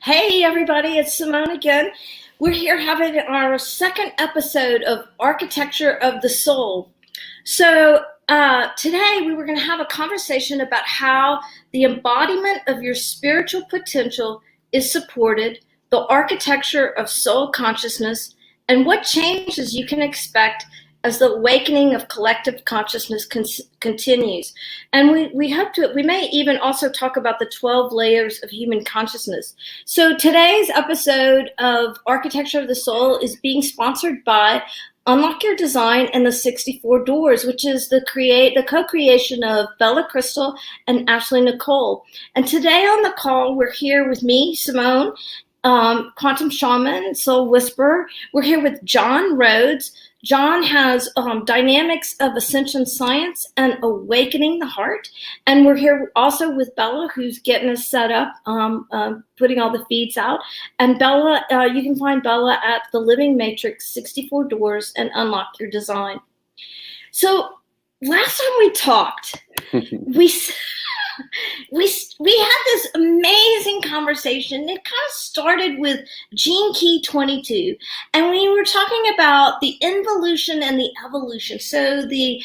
Hey everybody, it's Simone again. We're here having our second episode of Architecture of the Soul. So today we were going to have a conversation about how the embodiment of your spiritual potential is supported, the architecture of soul consciousness, and what changes you can expect as the awakening of collective consciousness continues. And we hope we may even also talk about the 12 layers of human consciousness. So today's episode of Architecture of the Soul is being sponsored by Unlock Your Design and the 64 Doors, which is the co-creation of Bella Krystal and Ashley Nicole. And today on the call, we're here with me, Simone, Quantum Shaman, Soul Whisperer. We're here with John Rhodes. John has Dynamics of Ascension Science and Awakening the Heart. And we're here also with Bella, who's getting us set up, putting all the feeds out. And Bella, you can find Bella at The Living Matrix, 64 Doors, and Unlock Your Design. So last time we talked, we had this amazing conversation. It kind of started with Gene Key 22, and we were talking about the involution and the evolution. So the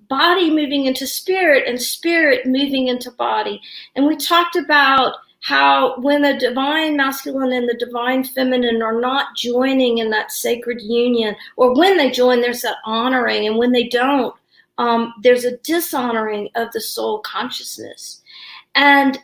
body moving into spirit and spirit moving into body. And we talked about how when the divine masculine and the divine feminine are not joining in that sacred union, or when they join, there's that honoring, and when they don't, there's a dishonoring of the soul consciousness. And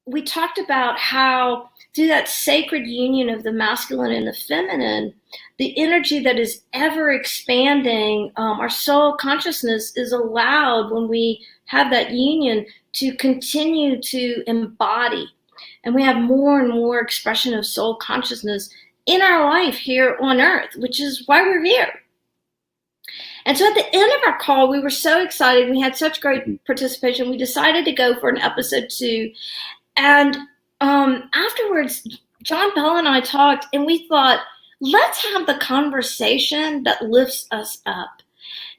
we talked about how through that sacred union of the masculine and the feminine, the energy that is ever expanding, our soul consciousness is allowed when we have that union to continue to embody. And we have more and more expression of soul consciousness in our life here on earth, which is why we're here. And so at the end of our call, we were so excited. We had such great participation. We decided to go for an episode 2. And afterwards, John Bell and I talked, and we thought, let's have the conversation that lifts us up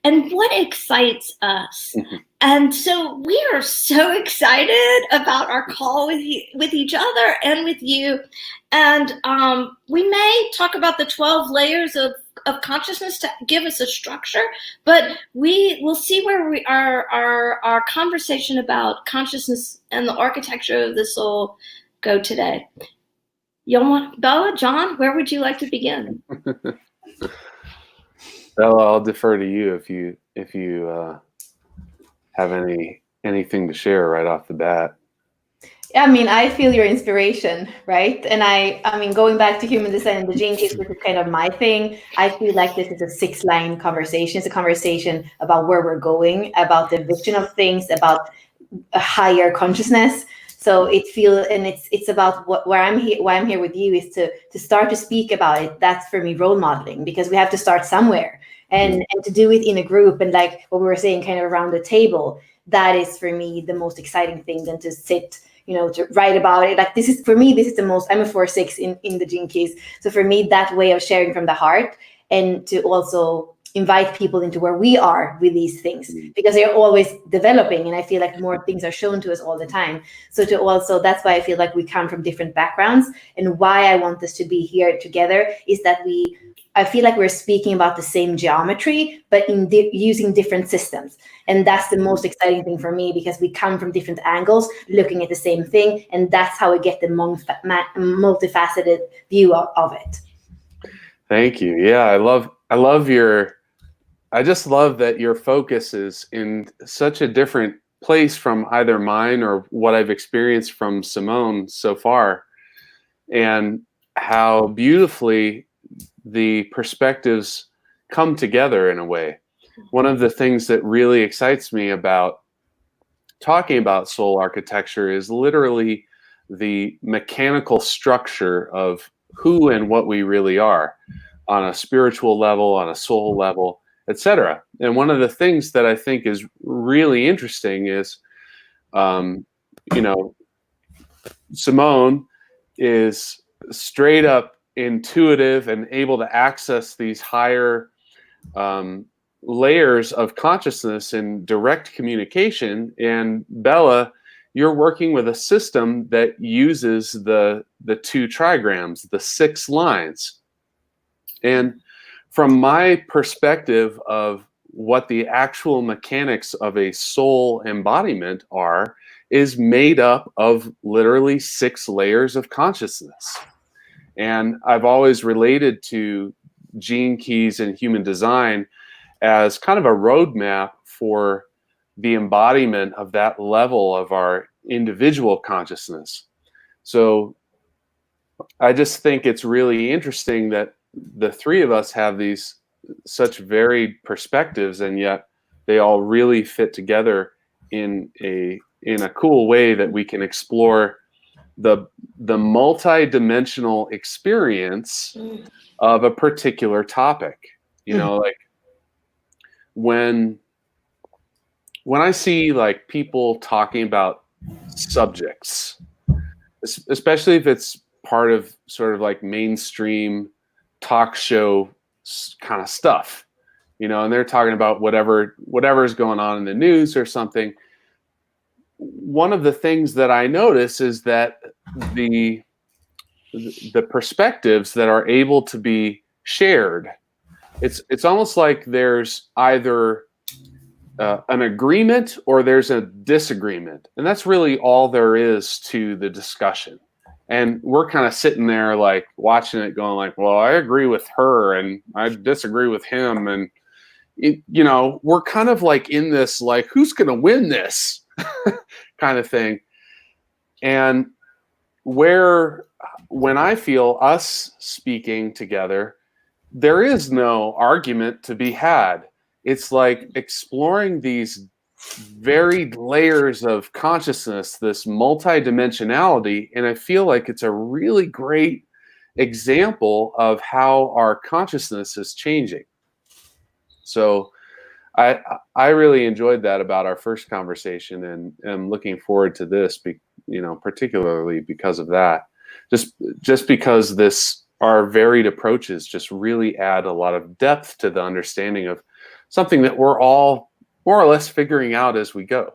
and what excites us. Mm-hmm. And so we are so excited about our call with each other and with you. And we may talk about the 12 layers of consciousness to give us a structure, but we will see where our conversation about consciousness and the architecture of the soul go today. Bella, John, where would you like to begin? Bella, I'll defer to you if you have anything to share right off the bat. I mean, I feel your inspiration, right? And I mean, going back to human design and the gene keys, which is kind of my thing, I feel like this is a 6-line conversation. It's a conversation about where we're going, about the vision of things, about a higher consciousness. So it's about why I'm here with you is to start to speak about it. That's for me role modeling, because we have to start somewhere, and to do it in a group, and like what we were saying, kind of around the table. That is for me the most exciting thing than to sit, to write about it. Like this is the most, I'm a 4/6 in the gene keys. So for me, that way of sharing from the heart, and to also invite people into where we are with these things, because they're always developing. And I feel like more things are shown to us all the time. So that's why I feel like we come from different backgrounds, and why I want us to be here together is that I feel like we're speaking about the same geometry, but using different systems. And that's the most exciting thing for me, because we come from different angles, looking at the same thing. And that's how we get the multifaceted view of it. Thank you. Yeah, I just love that your focus is in such a different place from either mine or what I've experienced from Simone so far, and how beautifully the perspectives come together in a way. One of the things that really excites me about talking about soul architecture is literally the mechanical structure of who and what we really are on a spiritual level, on a soul level, etc. And one of the things that I think is really interesting is, Simone is straight up intuitive and able to access these higher layers of consciousness in direct communication. And Bella, you're working with a system that uses the 2 trigrams, the 6 lines. And from my perspective of what the actual mechanics of a soul embodiment are, is made up of literally 6 layers of consciousness. And I've always related to gene keys and human design as kind of a roadmap for the embodiment of that level of our individual consciousness. So I just think it's really interesting that the 3 of us have these such varied perspectives, and yet they all really fit together in a cool way that we can explore the multi-dimensional experience of a particular topic. You know, like when I see like people talking about subjects, especially if it's part of sort of like mainstream talk show kind of stuff, you know, and they're talking about whatever is going on in the news or something. One of the things that I notice is that the perspectives that are able to be shared, it's almost like there's either an agreement or there's a disagreement, and that's really all there is to the discussion. And we're kind of sitting there like watching it going like, well, I agree with her and I disagree with him. And, you know, we're kind of like in this, like, who's going to win this kind of thing. And when I feel us speaking together, there is no argument to be had. It's like exploring these varied layers of consciousness, this multidimensionality, and I feel like it's a really great example of how our consciousness is changing. So I really enjoyed that about our first conversation, and I'm looking forward to this, you know, particularly because of that. Just because our varied approaches just really add a lot of depth to the understanding of something that we're all more or less figuring out as we go.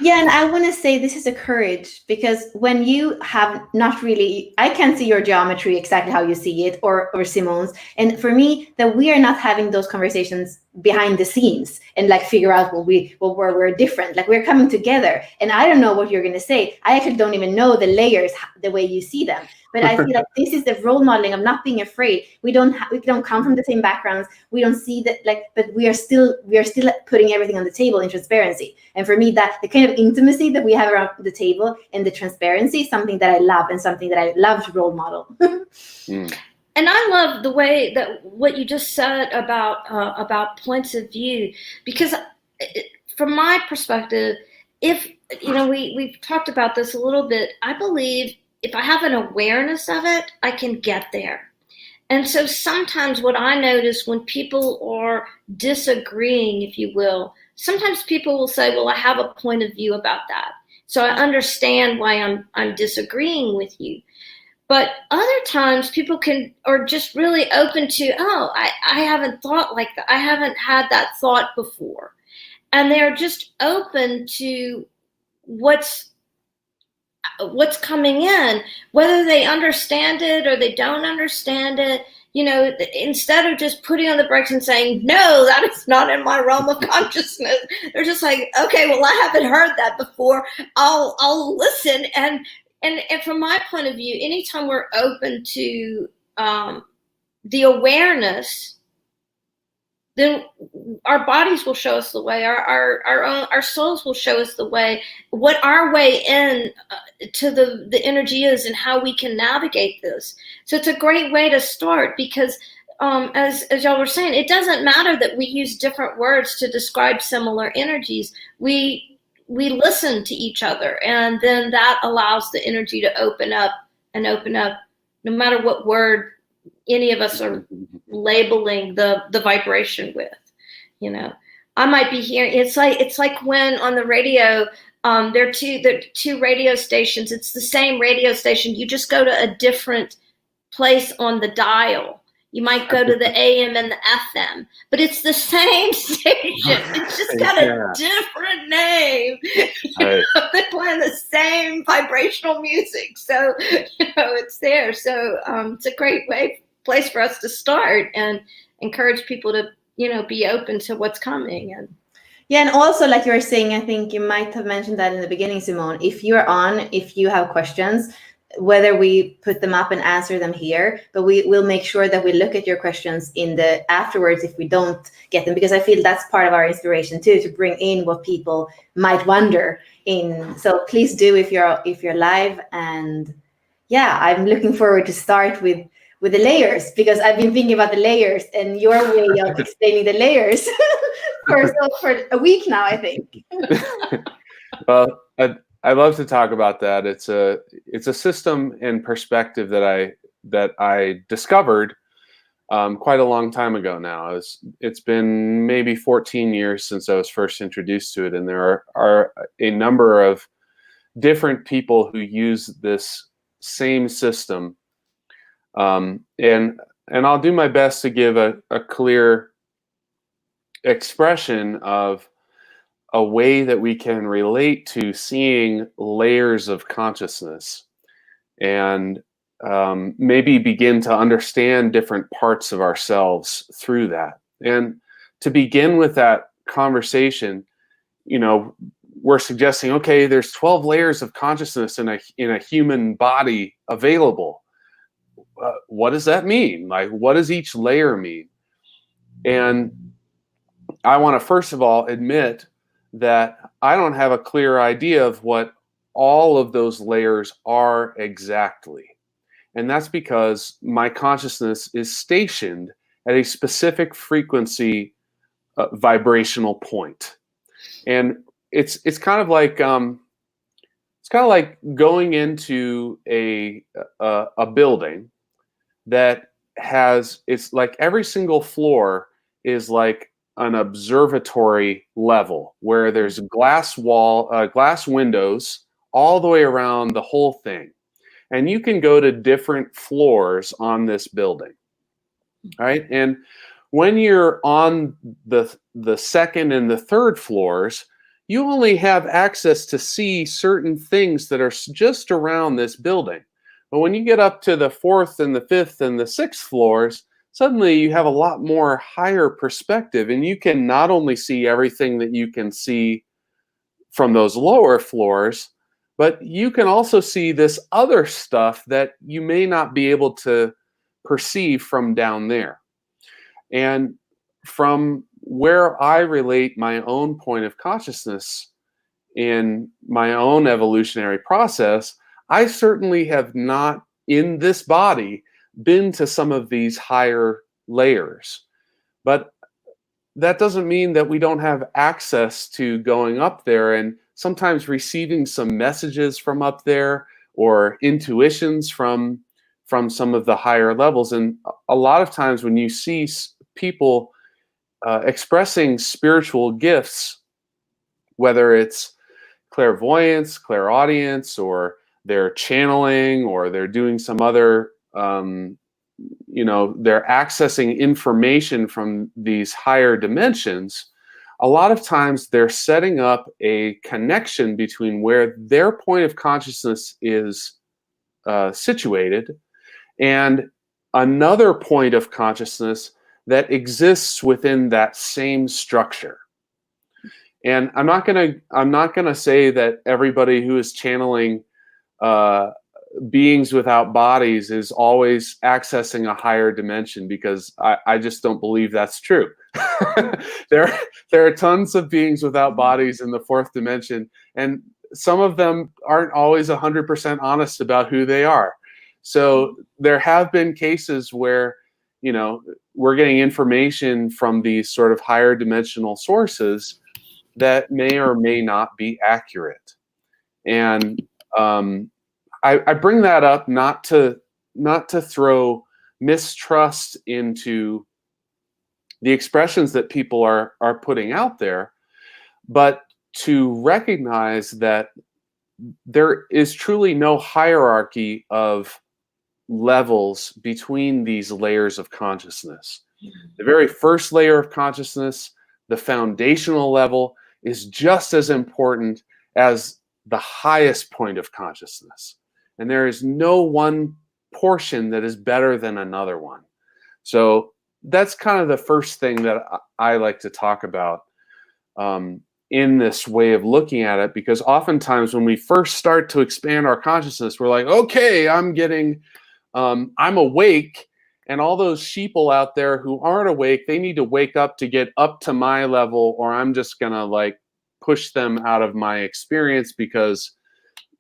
Yeah, and I want to say this is a courage, because when you have not really, I can't see your geometry exactly how you see it, or Simone's. And for me, that we are not having those conversations behind the scenes and like figure out where we're different. Like, we're coming together, and I don't know what you're going to say. I actually don't even know the layers the way you see them. But I feel like this is the role modeling of not being afraid. We don't come from the same backgrounds. We don't see that, like, but we are still putting everything on the table in transparency. And for me, that the kind of intimacy that we have around the table and the transparency is something that I love, and something that I love to role model. And I love the way that what you just said about points of view, because from my perspective, if you know, we've talked about this a little bit. I believe if I have an awareness of it, I can get there. And so sometimes what I notice when people are disagreeing, if you will, sometimes people will say, well, I have a point of view about that, so I understand why I'm disagreeing with you. But other times people are just really open to, oh, I haven't thought like that. I haven't had that thought before. And they're just open to what's coming in, whether they understand it or they don't understand it. You know, instead of just putting on the brakes and saying, no, that is not in my realm of consciousness, they're just like, okay, well, I haven't heard that before. I'll listen. And from my point of view, anytime we're open to the awareness, then our bodies will show us the way. Our souls will show us the way, what our way in to the energy is, and how we can navigate this. So it's a great way to start, because as y'all were saying, it doesn't matter that we use different words to describe similar energies. We listen to each other, and then that allows the energy to open up, no matter what word any of us are labeling the vibration with. You know, I might be hearing, it's like when on the radio, there are two radio stations. It's the same radio station. You just go to a different place on the dial. You might go to the AM and the FM, but it's the same station. It's just got a different name. Right. They're playing the same vibrational music, so it's there. So it's a great place for us to start and encourage people to be open to what's coming. And yeah, and also like you were saying, I think you might have mentioned that in the beginning, Simone. If you have questions, whether we put them up and answer them here, but we will make sure that we look at your questions in the afterwards if we don't get them, because I feel that's part of our inspiration too, to bring in what people might wonder in. So please do if you're live. And yeah, I'm looking forward to start with the layers, because I've been thinking about the layers and your way of explaining the layers for a week now, I think. Well, I love to talk about that. It's a system and perspective that I discovered quite a long time ago now. It's been maybe 14 years since I was first introduced to it, and there are a number of different people who use this same system. And I'll do my best to give a clear expression of a way that we can relate to seeing layers of consciousness, and maybe begin to understand different parts of ourselves through that. And to begin with that conversation, we're suggesting, okay, there's 12 layers of consciousness in a human body available. What does that mean? Like, what does each layer mean? And I want to first of all admit that I don't have a clear idea of what all of those layers are exactly. And that's because my consciousness is stationed at a specific frequency vibrational point. And it's kind of like going into a building that it's like every single floor is like an observatory level where there's glass windows all the way around the whole thing. And you can go to different floors on this building, right? And when you're on the second and the third floors, you only have access to see certain things that are just around this building. But when you get up to the fourth and the fifth and the sixth floors, suddenly you have a lot more higher perspective, and you can not only see everything that you can see from those lower floors, but you can also see this other stuff that you may not be able to perceive from down there. And from where I relate my own point of consciousness in my own evolutionary process, I certainly have not, in this body, been to some of these higher layers. But that doesn't mean that we don't have access to going up there and sometimes receiving some messages from up there or intuitions from some of the higher levels. And a lot of times when you see people expressing spiritual gifts, whether it's clairvoyance, clairaudience, or they're channeling, or they're doing some other, they're accessing information from these higher dimensions, a lot of times they're setting up a connection between where their point of consciousness is situated and another point of consciousness that exists within that same structure. And I'm not gonna say that everybody who is channeling beings without bodies is always accessing a higher dimension, because I just don't believe that's true. There are tons of beings without bodies in the fourth dimension, and some of them aren't always 100% honest about who they are. So there have been cases where, we're getting information from these sort of higher dimensional sources that may or may not be accurate. And I bring that up not to throw mistrust into the expressions that people are putting out there, but to recognize that there is truly no hierarchy of levels between these layers of consciousness. The very first layer of consciousness, the foundational level, is just as important as the highest point of consciousness. And there is no one portion that is better than another one. So that's kind of the first thing that I like to talk about in this way of looking at it, because oftentimes when we first start to expand our consciousness, we're like, okay, I'm awake, and all those sheeple out there who aren't awake, they need to wake up to get up to my level, or I'm just gonna like push them out of my experience because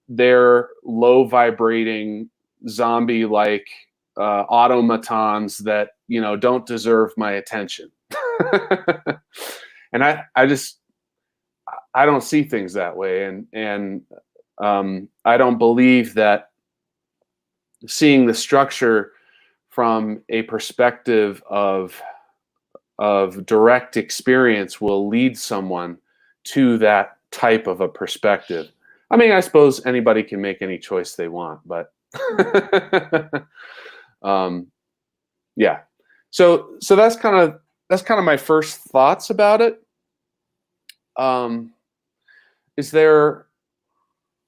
they're low vibrating zombie like automatons that, you know, don't deserve my attention. And I don't see things that way, and I don't believe that seeing the structure from a perspective of direct experience will lead someone to that type of a perspective. I mean, I suppose anybody can make any choice they want, but yeah. So that's kind of my first thoughts about it. Is there,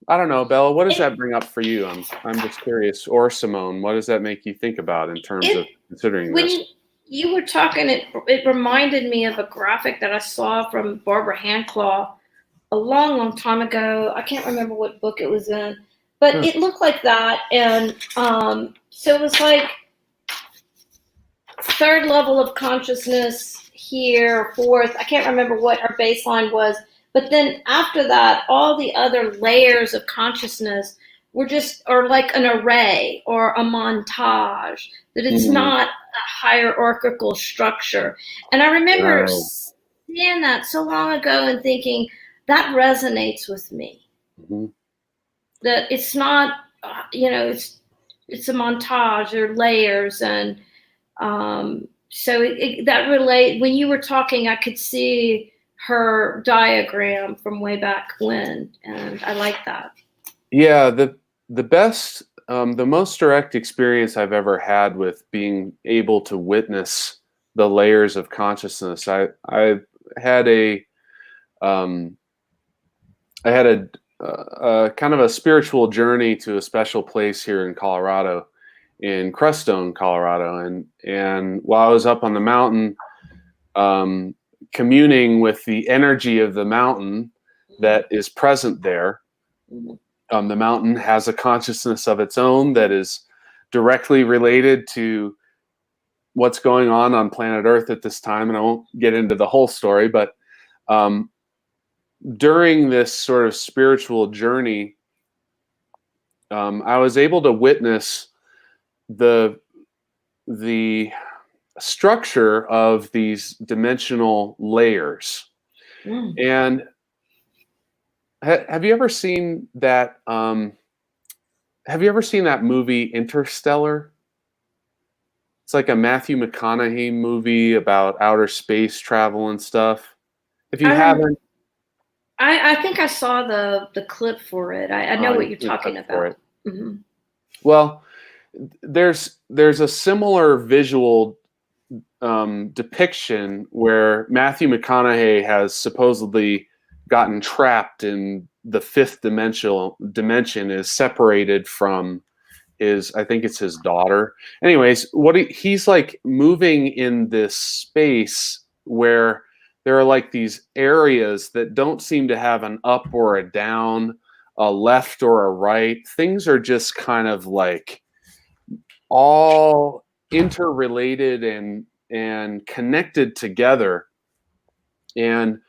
I don't know, Bella, what does that bring up for you? I'm just curious. Or Simone, what does that make you think about in terms of considering when this? You were talking, it reminded me of a graphic that I saw from Barbara Handclaw a long, long time ago. I can't remember what book it was in, but it looked like that. And so it was like third level of consciousness here, fourth. I can't remember what our baseline was. But then after that, all the other layers of consciousness are like an array or a montage, that it's not a hierarchical structure. And I remember seeing that so long ago and thinking, that resonates with me. That it's not, it's a montage or layers. And so that relate, when you were talking, I could see her diagram from way back when, and I like that. Yeah, the best, the most direct experience I've ever had with being able to witness the layers of consciousness, I had a kind of a spiritual journey to a special place here in Colorado, in Krystal, Colorado, and while I was up on the mountain, communing with the energy of the mountain that is present there. The mountain has a consciousness of its own that is directly related to what's going on planet Earth at this time. And I won't get into the whole story, but during this sort of spiritual journey, I was able to witness the structure of these dimensional layers. And have you ever seen that movie Interstellar? It's like a Matthew McConaughey movie about outer space travel and stuff. If you haven't, I think I saw the clip for it. I know what you're talking about. Well, there's a similar visual depiction where Matthew McConaughey has supposedly gotten trapped in the fifth dimension, is separated from I think it's his daughter. Anyways, he's like moving in this space where there are like these areas that don't seem to have an up or a down, a left or a right. Things are just kind of like all interrelated and connected together. And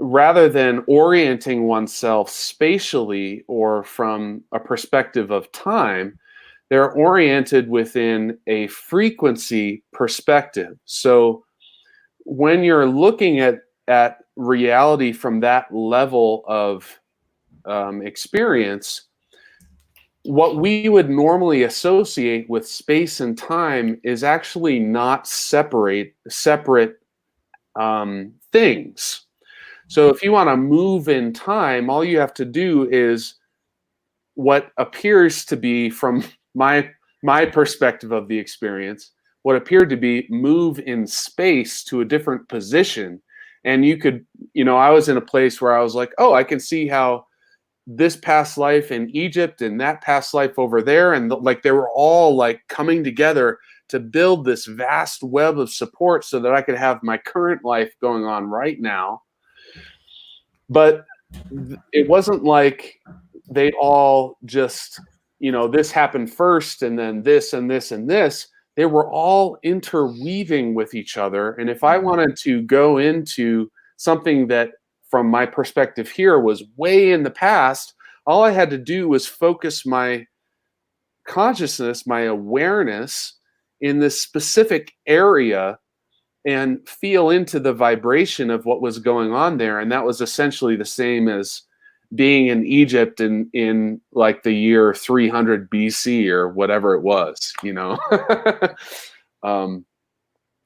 rather than orienting oneself spatially or from a perspective of time, they're oriented within a frequency perspective. So when you're looking at reality from that level of experience, what we would normally associate with space and time is actually not separate things. So if you want to move in time, all you have to do is what appears to be, from my perspective of the experience, what appeared to be move in space to a different position. And you could, I was in a place where I was like, oh, I can see how this past life in Egypt and that past life over there, and like they were all like coming together to build this vast web of support so that I could have my current life going on right now. But it wasn't like they all just, this happened first and then this and this and this. They were all interweaving with each other. And if I wanted to go into something that, from my perspective here, was way in the past, all I had to do was focus my consciousness, my awareness in this specific area and feel into the vibration of what was going on there. And that was essentially the same as being in Egypt in like the year 300 BC or whatever it was,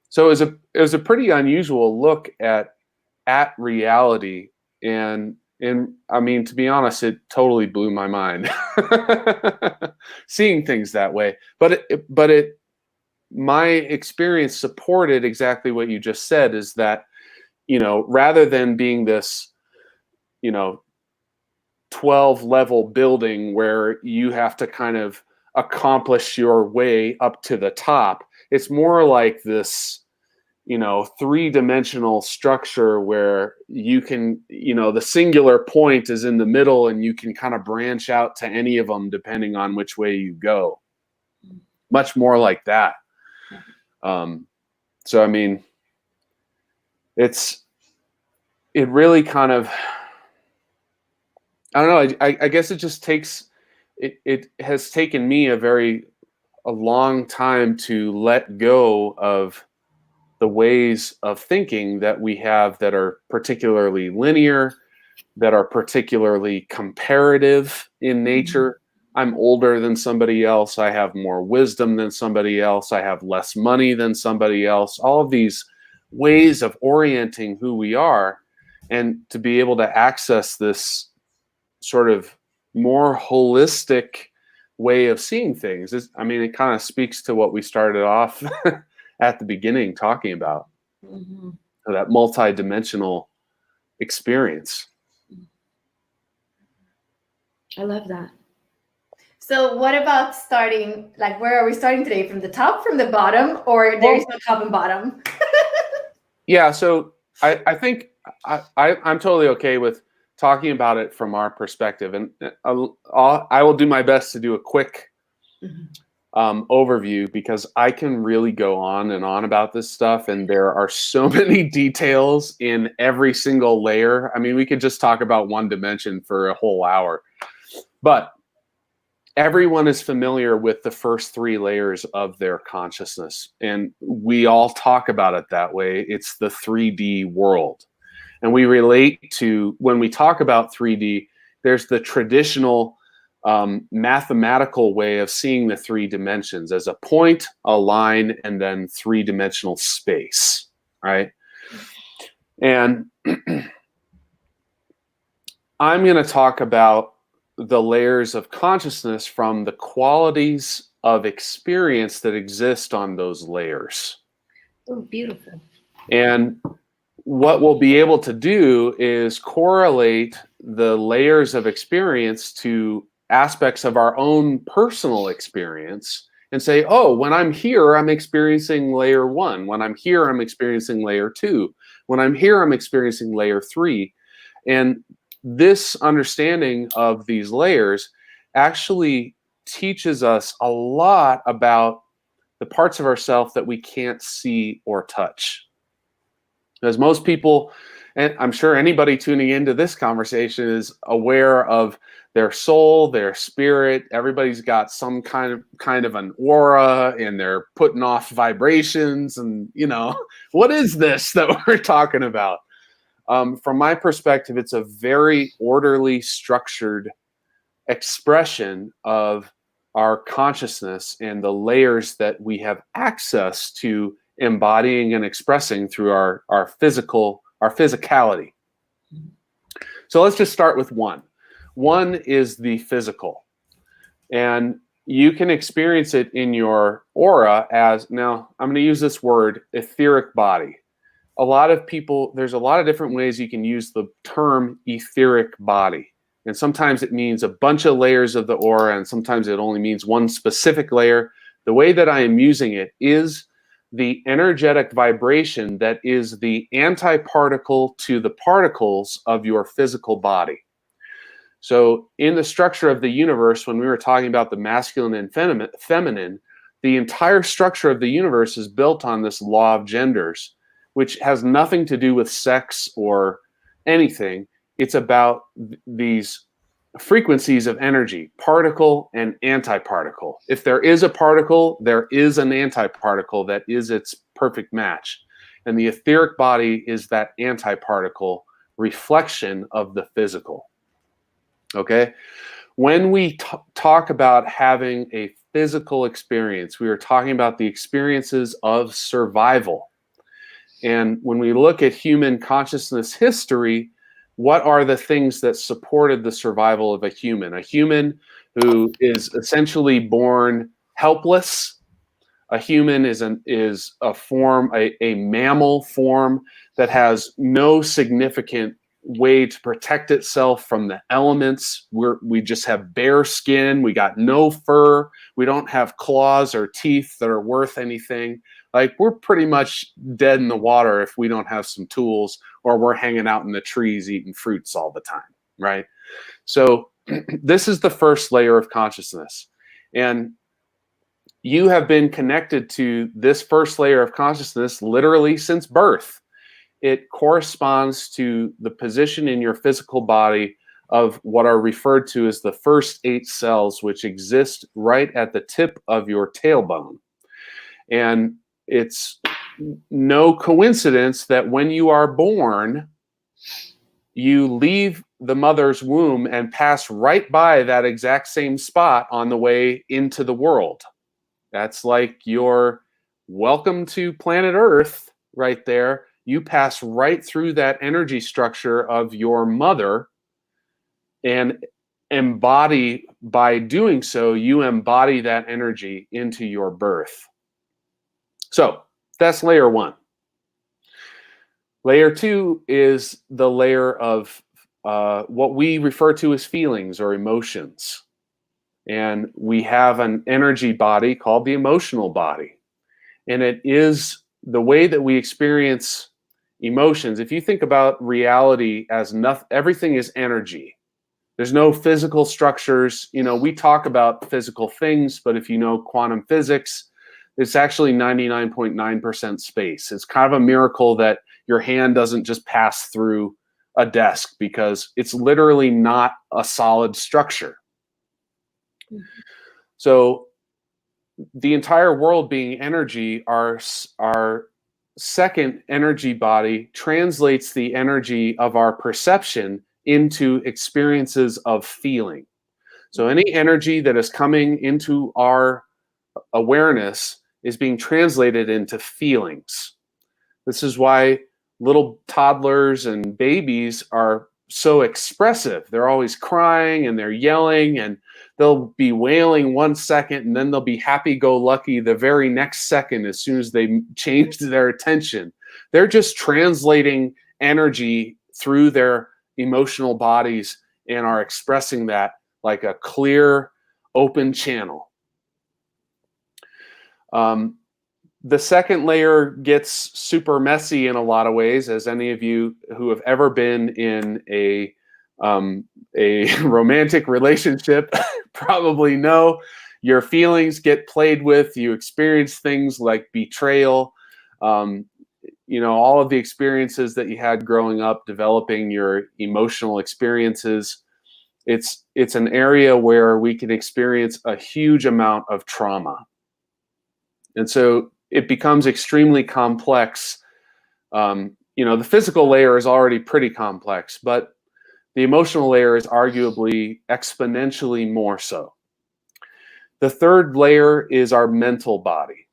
So it was a pretty unusual look at reality. And I mean, to be honest, it totally blew my mind seeing things that way. But my experience supported exactly what you just said, is that, rather than being this, 12-level building where you have to kind of accomplish your way up to the top, it's more like this, three-dimensional structure where you can, the singular point is in the middle and you can kind of branch out to any of them depending on which way you go. Much more like that. So, I mean, it really kind of, I don't know. I guess it just takes, it has taken me a long time to let go of the ways of thinking that we have that are particularly linear, that are particularly comparative in nature. I'm older than somebody else. I have more wisdom than somebody else. I have less money than somebody else. All of these ways of orienting who we are, and to be able to access this sort of more holistic way of seeing things. It kind of speaks to what we started off at the beginning talking about, that multi-dimensional experience. I love that. So what about starting, like, where are we starting today? From the top, from the bottom, or there's no top and bottom? Yeah, so I think I'm totally okay with talking about it from our perspective, and I will do my best to do a quick overview, because I can really go on and on about this stuff, and there are so many details in every single layer. I mean, we could just talk about one dimension for a whole hour, but everyone is familiar with the first three layers of their consciousness, and we all talk about it that way. It's the 3D world. And we relate to, when we talk about 3D, there's the traditional mathematical way of seeing the three dimensions as a point, a line, and then three-dimensional space, right? And I'm going to talk about the layers of consciousness from the qualities of experience that exist on those layers. Oh, beautiful. And what we'll be able to do is correlate the layers of experience to aspects of our own personal experience and say, oh, when I'm here, I'm experiencing layer 1. When I'm here, I'm experiencing layer 2. When I'm here, I'm experiencing layer 3. And this understanding of these layers actually teaches us a lot about the parts of ourselves that we can't see or touch. Because most people, and I'm sure anybody tuning into this conversation, is aware of their soul, their spirit. Everybody's got some kind of an aura, and they're putting off vibrations, and what is this that we're talking about? From my perspective, it's a very orderly, structured expression of our consciousness and the layers that we have access to embodying and expressing through our physicality. So let's just start with one. One is the physical. And you can experience it in your aura as, now I'm going to use this word, etheric body. A lot of people, there's a lot of different ways you can use the term etheric body. And sometimes it means a bunch of layers of the aura, and sometimes it only means one specific layer. The way that I am using it is the energetic vibration that is the antiparticle to the particles of your physical body. So in the structure of the universe, when we were talking about the masculine and feminine, the entire structure of the universe is built on this law of genders, which has nothing to do with sex or anything. It's about these frequencies of energy, particle and antiparticle. If there is a particle, there is an antiparticle that is its perfect match. And the etheric body is that antiparticle reflection of the physical. Okay? When we talk about having a physical experience, we are talking about the experiences of survival. And when we look at human consciousness history, what are the things that supported the survival of a human? A human who is essentially born helpless. A human is a form, a mammal form that has no significant way to protect itself from the elements. We just have bare skin. We got no fur. We don't have claws or teeth that are worth anything. Like, we're pretty much dead in the water if we don't have some tools, or we're hanging out in the trees eating fruits all the time, right? So this is the first layer of consciousness. And you have been connected to this first layer of consciousness literally since birth. It corresponds to the position in your physical body of what are referred to as the first 8 cells, which exist right at the tip of your tailbone. And it's no coincidence that when you are born, you leave the mother's womb and pass right by that exact same spot on the way into the world. That's like your welcome to planet Earth right there. You pass right through that energy structure of your mother, and embody, by doing so, you embody that energy into your birth. So that's layer 1. Layer 2 is the layer of what we refer to as feelings or emotions. And we have an energy body called the emotional body. And it is the way that we experience emotions. If you think about reality as nothing, everything is energy. There's no physical structures. You know, we talk about physical things, but if you know quantum physics, it's actually 99.9% space. It's kind of a miracle that your hand doesn't just pass through a desk, because it's literally not a solid structure. Mm-hmm. So the entire world being energy, our second energy body translates the energy of our perception into experiences of feeling. So any energy that is coming into our awareness is being translated into feelings. This is why little toddlers and babies are so expressive. They're always crying and they're yelling, and they'll be wailing one second and then they'll be happy-go-lucky the very next second as soon as they change their attention. They're just translating energy through their emotional bodies and are expressing that like a clear, open channel. The second layer gets super messy in a lot of ways, as any of you who have ever been in a romantic relationship probably know. Your feelings get played with. You experience things like betrayal, you know, all of the experiences that you had growing up, developing your emotional experiences. It's an area where we can experience a huge amount of trauma. And so it becomes extremely complex. You know, the physical layer is already pretty complex, but the emotional layer is arguably exponentially more so. The third layer is our mental body.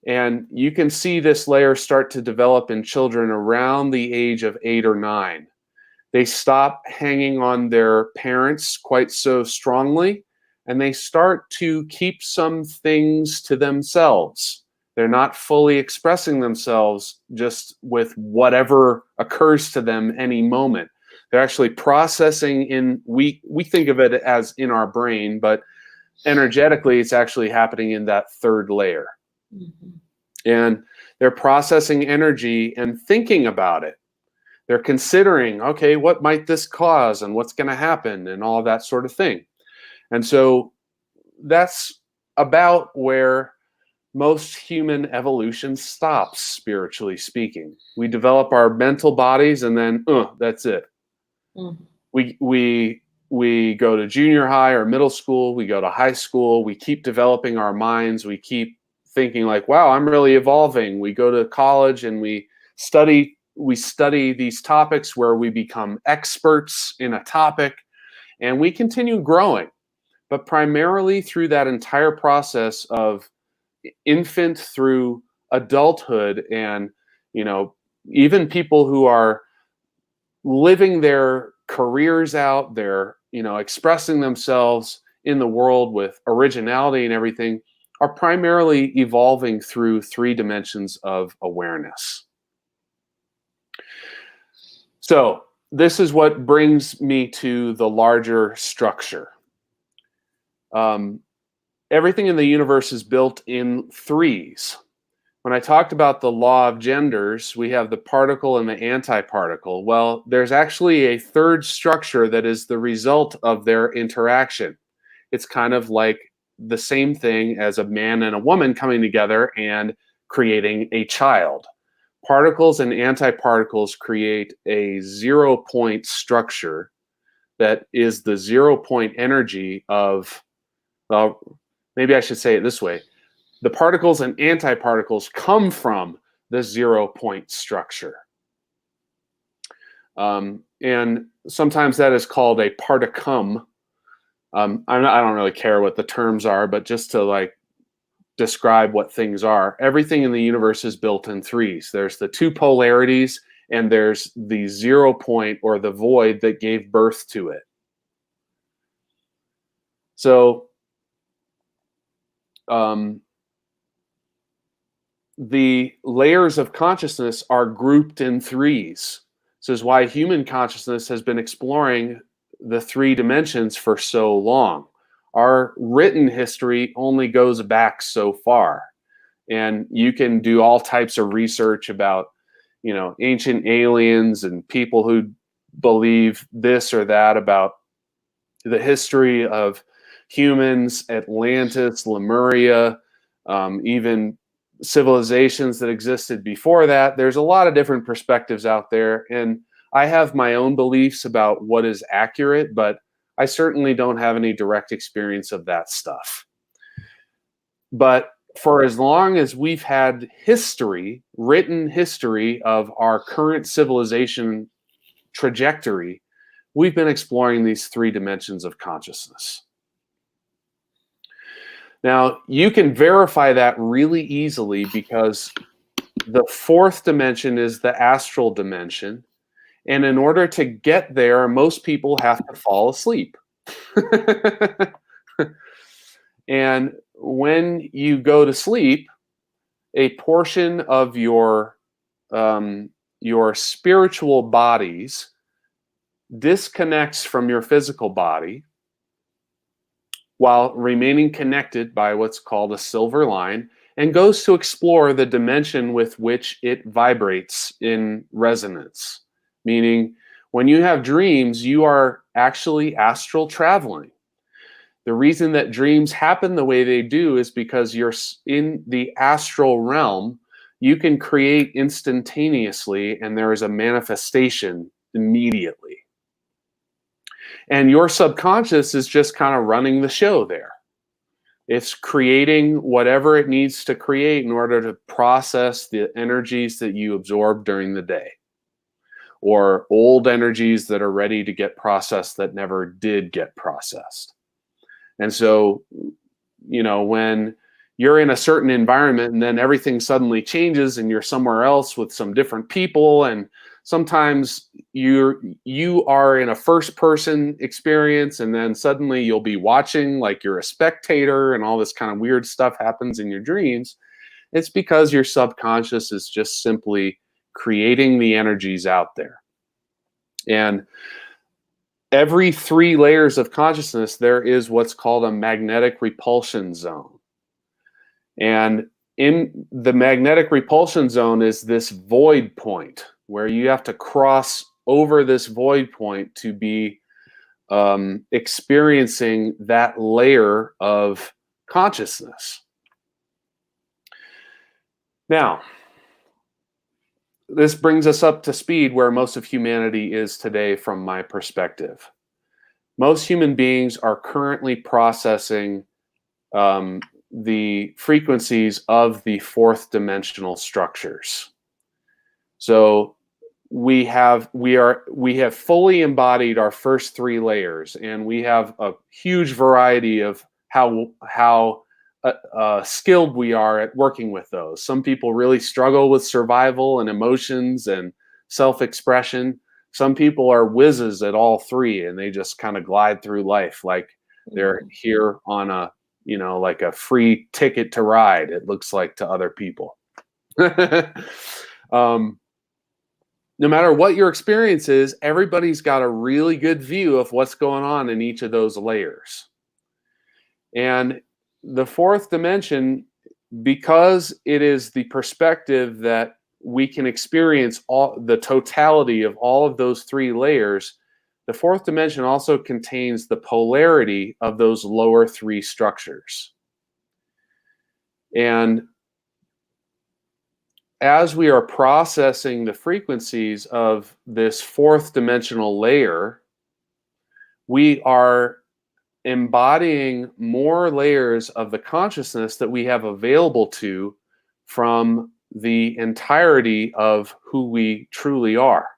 And you can see this layer start to develop in children around the age of 8 or 9. They stop hanging on their parents quite so strongly. and they start to keep some things to themselves. They're not fully expressing themselves just with whatever occurs to them any moment. They're actually processing in, we think of it as in our brain, but energetically it's actually happening in that third layer. Mm-hmm. And they're processing energy and thinking about it. They're considering, okay, what might this cause and what's going to happen and all that sort of thing. And so that's about where most human evolution stops, spiritually speaking. We develop our mental bodies and then that's it. Mm-hmm. We go to junior high or middle school, we go to high school, we keep developing our minds, we keep thinking like, wow, I'm really evolving. We go to college and we study these topics where we become experts in a topic, and we continue growing. But primarily through that entire process of infant through adulthood, and even people who are living their careers out, they're expressing themselves in the world with originality and everything, are primarily evolving through 3 dimensions of awareness. So this is what brings me to the larger structure. Everything in the universe is built in 3s. When I talked about the law of genders, we have the particle and the antiparticle. Well, there's actually a 3rd structure that is the result of their interaction. It's kind of like the same thing as a man and a woman coming together and creating a child. Particles and antiparticles create a 0-point structure that is the 0-point energy of, well, maybe I should say it this way. The particles and antiparticles come from the 0-point structure. And sometimes that is called a particum. I don't really care what the terms are, but just to describe what things are. Everything in the universe is built in 3s. There's the 2 polarities, and there's the 0 point or the void that gave birth to it. So the layers of consciousness are grouped in 3s. This is why human consciousness has been exploring the 3 dimensions for so long. Our written history only goes back so far. And you can do all types of research about, ancient aliens and people who believe this or that about the history of humans, Atlantis, Lemuria, even civilizations that existed before that. There's a lot of different perspectives out there, and I have my own beliefs about what is accurate, but I certainly don't have any direct experience of that stuff. But for as long as we've had history, written history of our current civilization trajectory, we've been exploring these 3 dimensions of consciousness. Now, you can verify that really easily because the 4th dimension is the astral dimension. And in order to get there, most people have to fall asleep. And when you go to sleep, a portion of your spiritual bodies disconnects from your physical body while remaining connected by what's called a silver line, and goes to explore the dimension with which it vibrates in resonance. Meaning, when you have dreams, you are actually astral traveling. The reason that dreams happen the way they do is because you're in the astral realm. You can create instantaneously, and there is a manifestation immediately. And your subconscious is just kind of running the show there. It's creating whatever it needs to create in order to process the energies that you absorb during the day, or old energies that are ready to get processed that never did get processed. And so, when you're in a certain environment and then everything suddenly changes and you're somewhere else with some different people and sometimes you are in a first person experience, and then suddenly you'll be watching like you're a spectator, and all this kind of weird stuff happens in your dreams. It's because your subconscious is just simply creating the energies out there. And every 3 layers of consciousness, there is what's called a magnetic repulsion zone. And in the magnetic repulsion zone is this void point where you have to cross over this void point to be experiencing that layer of consciousness. Now, this brings us up to speed where most of humanity is today from my perspective. Most human beings are currently processing the frequencies of the 4th dimensional structures. So we have fully embodied our first 3 layers, and we have a huge variety of how skilled we are at working with those. Some people really struggle with survival and emotions and self-expression. Some people are whizzes at all 3, and they just kind of glide through life like they're here on a, like a free ticket to ride, it looks like to other people. No matter what your experience is, everybody's got a really good view of what's going on in each of those layers. And the 4th dimension, because it is the perspective that we can experience the totality of all of those 3 layers, the 4th dimension also contains the polarity of those lower 3 structures. And as we are processing the frequencies of this 4th dimensional layer, we are embodying more layers of the consciousness that we have available to from the entirety of who we truly are.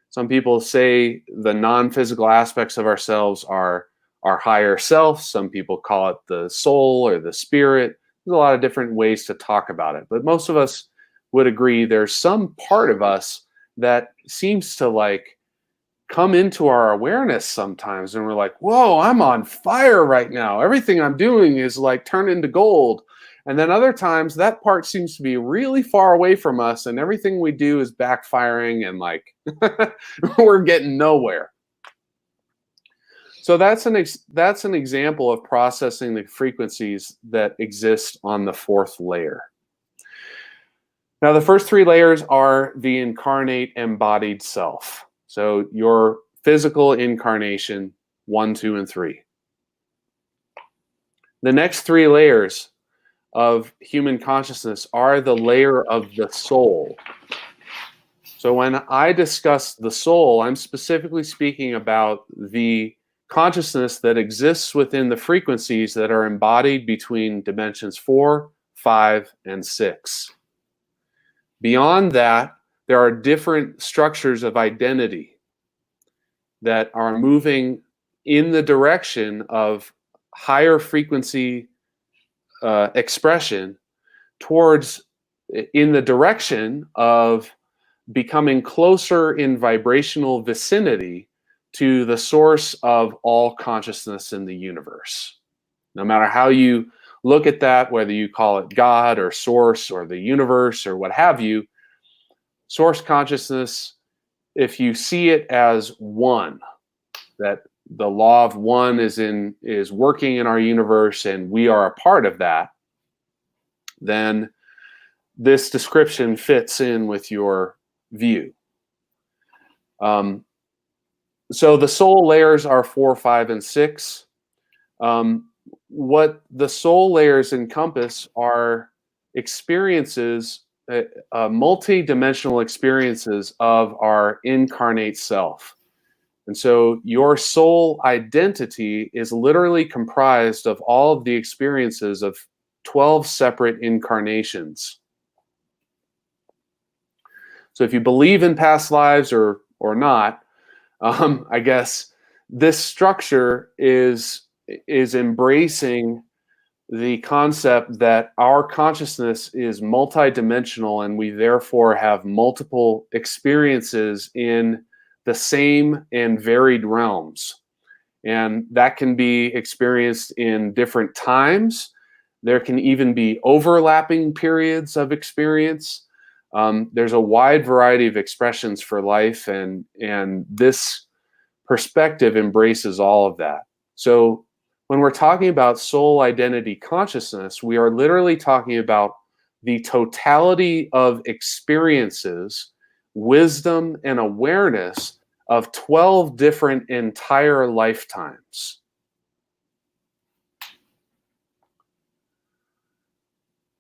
Some people say the non-physical aspects of ourselves are our higher self. Some people call it the soul or the spirit. There's a lot of different ways to talk about it, but most of us would agree there's some part of us that seems to like come into our awareness sometimes, and we're like, whoa, I'm on fire right now. Everything I'm doing is like turned into gold. And then other times that part seems to be really far away from us, and everything we do is backfiring, and like we're getting nowhere. So that's an example of processing the frequencies that exist on the 4th layer. Now, the first 3 layers are the incarnate embodied self. So your physical incarnation, 1, 2, and 3. The next 3 layers of human consciousness are the layer of the soul. So when I discuss the soul, I'm specifically speaking about the consciousness that exists within the frequencies that are embodied between dimensions 4, 5, and 6. Beyond that, there are different structures of identity that are moving in the direction of higher frequency expression towards in the direction of becoming closer in vibrational vicinity to the source of all consciousness in the universe. No matter how you look at that, whether you call it God or source or the universe or what have you, source consciousness, if you see it as one, that the law of one is working in our universe and we are a part of that, then this description fits in with your view. So the soul layers are 4, 5, and 6. What the soul layers encompass are experiences, multi-dimensional experiences of our incarnate self. And so your soul identity is literally comprised of all of the experiences of 12 separate incarnations. So if you believe in past lives or not, I guess this structure is embracing the concept that our consciousness is multidimensional and we therefore have multiple experiences in the same and varied realms. And that can be experienced in different times. There can even be overlapping periods of experience. There's a wide variety of expressions for life, and this perspective embraces all of that. So when we're talking about soul identity consciousness, we are literally talking about the totality of experiences, wisdom, and awareness of 12 different entire lifetimes.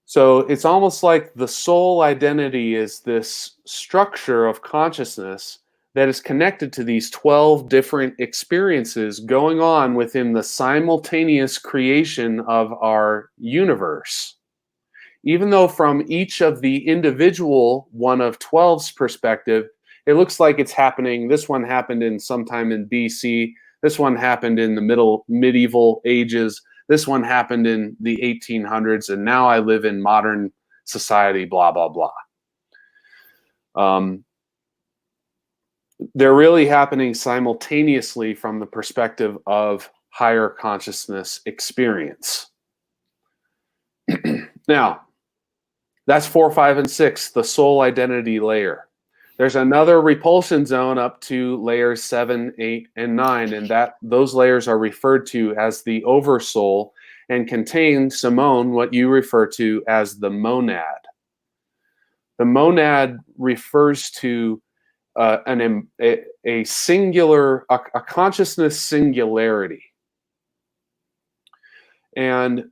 So it's almost like the soul identity is this structure of consciousness that is connected to these 12 different experiences going on within the simultaneous creation of our universe. Even though from each of the individual one of 12's perspective, it looks like it's happening. This one happened in sometime in BC. This one happened in the medieval ages. This one happened in the 1800s, and now I live in modern society, blah, blah, blah. They're really happening simultaneously from the perspective of higher consciousness experience. Now, that's 4, 5, and 6, the soul identity layer. There's another repulsion zone up to layers 7, 8, and 9, and those layers are referred to as the oversoul and contain, Simone, what you refer to as the monad. The monad refers to a singular, a consciousness singularity. And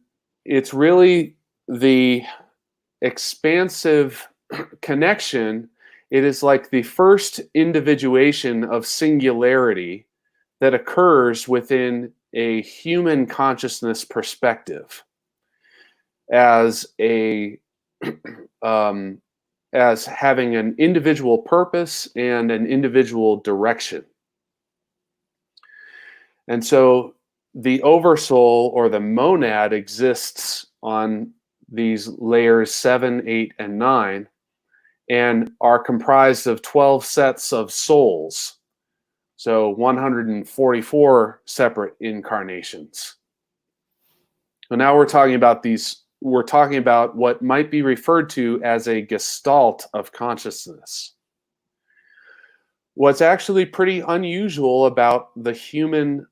it's really the expansive connection. It is like the first individuation of singularity that occurs within a human consciousness perspective as as having an individual purpose and an individual direction. And so the oversoul or the monad exists on these layers 7, 8, and 9 and are comprised of 12 sets of souls. So 144 separate incarnations. So now we're talking about what might be referred to as a gestalt of consciousness. What's actually pretty unusual about the human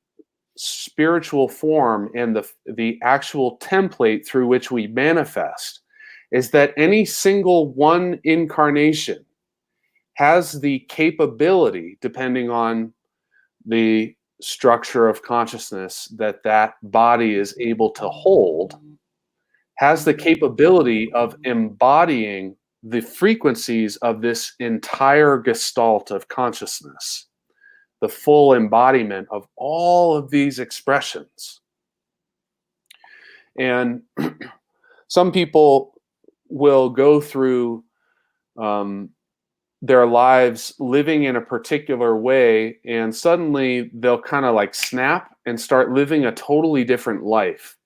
spiritual form and the actual template through which we manifest is that any single one incarnation has the capability, depending on the structure of consciousness that body is able to hold, has the capability of embodying the frequencies of this entire gestalt of consciousness, the full embodiment of all of these expressions. And some people will go through their lives living in a particular way, and suddenly they'll kind of like snap and start living a totally different life.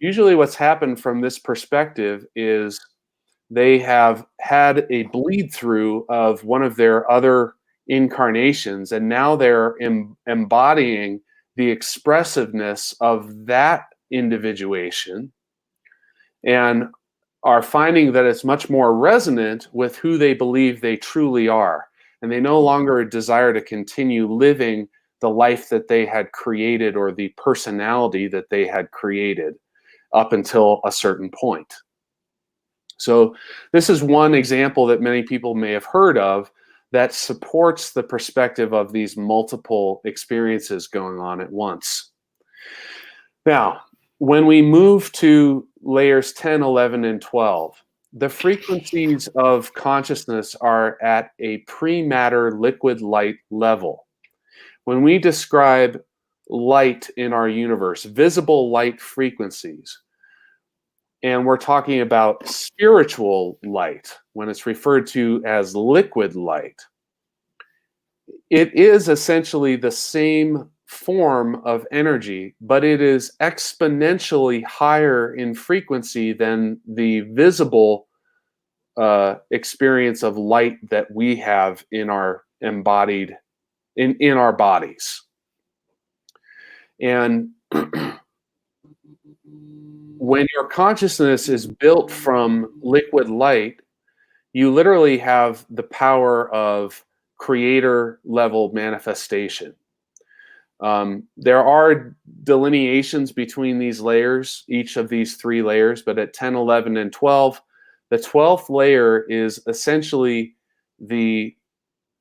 Usually what's happened from this perspective is they have had a bleed through of one of their other incarnations, and now they're embodying the expressiveness of that individuation and are finding that it's much more resonant with who they believe they truly are. And they no longer desire to continue living the life that they had created or the personality that they had created up until a certain point. So this is one example that many people may have heard of that supports the perspective of these multiple experiences going on at once. Now, when we move to layers 10, 11, and 12, the frequencies of consciousness are at a pre-matter liquid light level. When we describe light in our universe, visible light frequencies, and we're talking about spiritual light, when it's referred to as liquid light, it is essentially the same form of energy, but it is exponentially higher in frequency than the visible experience of light that we have in our embodied, in our bodies. And when your consciousness is built from liquid light, you literally have the power of creator level manifestation. There are delineations between these layers, each of these 3 layers, but at 10, 11, and 12, the 12th layer is essentially the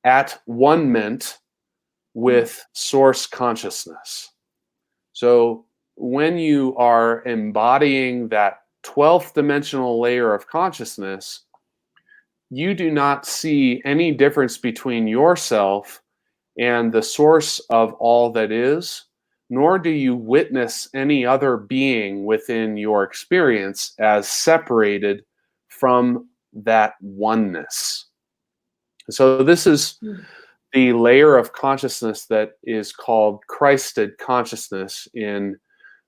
at one-ment with source consciousness. So when you are embodying that 12th dimensional layer of consciousness, you do not see any difference between yourself and the source of all that is, nor do you witness any other being within your experience as separated from that oneness. So this is the layer of consciousness that is called Christed consciousness in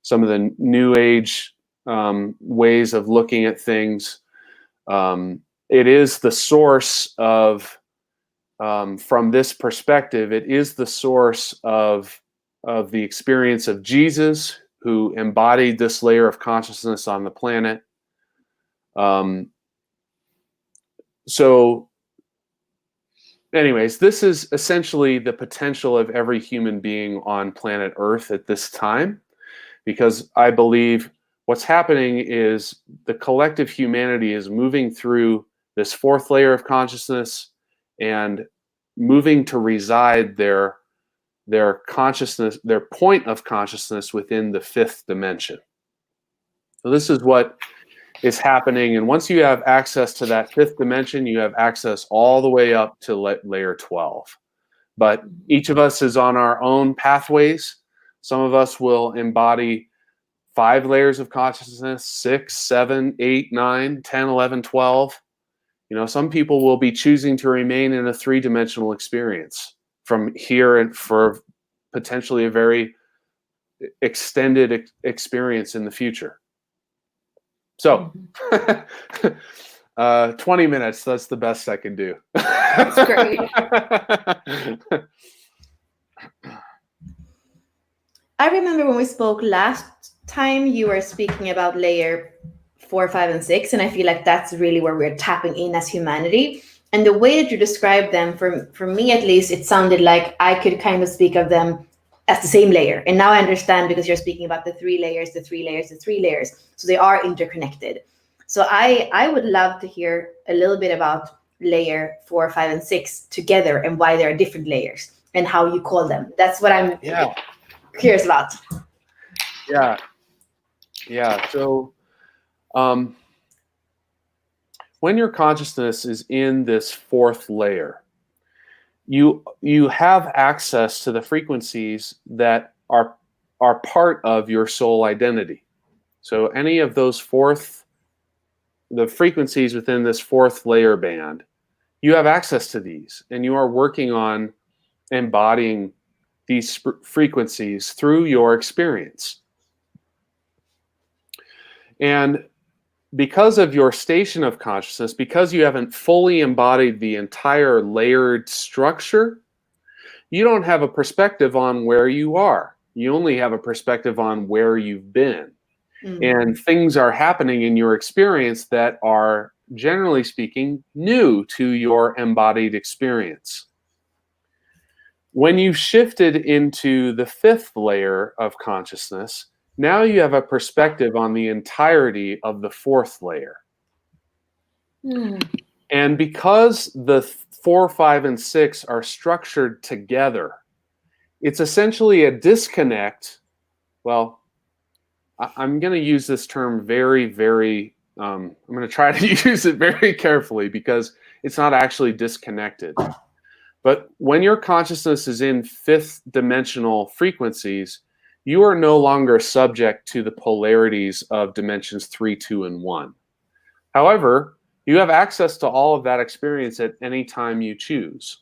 some of the New Age ways of looking at things. It is the source of, from this perspective, it is the source of the experience of Jesus, who embodied this layer of consciousness on the planet. So anyways, this is essentially the potential of every human being on planet Earth at this time, because I believe what's happening is the collective humanity is moving through this 4th layer of consciousness and moving to reside their consciousness, their point of consciousness within the 5th dimension. So this is what is happening, and once you have access to that 5th dimension, you have access all the way up to layer 12. But each of us is on our own pathways. Some of us will embody 5 layers of consciousness, 6, 7, 8, 9, 10, 11, 12. You know, some people will be choosing to remain in a 3-dimensional experience from here and for potentially a very extended experience in the future. So 20 minutes, that's the best I can do. That's great. I remember when we spoke last time, you were speaking about layer 4, 5, and 6, and I feel like that's really where we're tapping in as humanity. And the way that you described them, for me at least, it sounded like I could kind of speak of them as the same layer. And now I understand, because you're speaking about the 3 layers, the 3 layers, the 3 layers. So they are interconnected. So I would love to hear a little bit about layer 4, 5, and 6 together, and why there are different layers and how you call them. That's what I'm curious about. Yeah. So when your consciousness is in this 4th layer, you have access to the frequencies that are part of your soul identity. So any of those the frequencies within this 4th layer band, you have access to these, and you are working on embodying these frequencies through your experience. And because of your station of consciousness, because you haven't fully embodied the entire layered structure, you don't have a perspective on where you are. You only have a perspective on where you've been. And things are happening in your experience that are, generally speaking, new to your embodied experience. When you've shifted into the 5th layer of consciousness, now you have a perspective on the entirety of the 4th layer. And because the 4, 5, and 6 are structured together, it's essentially a disconnect. Well, I'm going to use this term very, very, I'm going to try to use it very carefully, because it's not actually disconnected. But when your consciousness is in 5th dimensional frequencies, you are no longer subject to the polarities of dimensions 3, 2, and 1. However, you have access to all of that experience at any time you choose.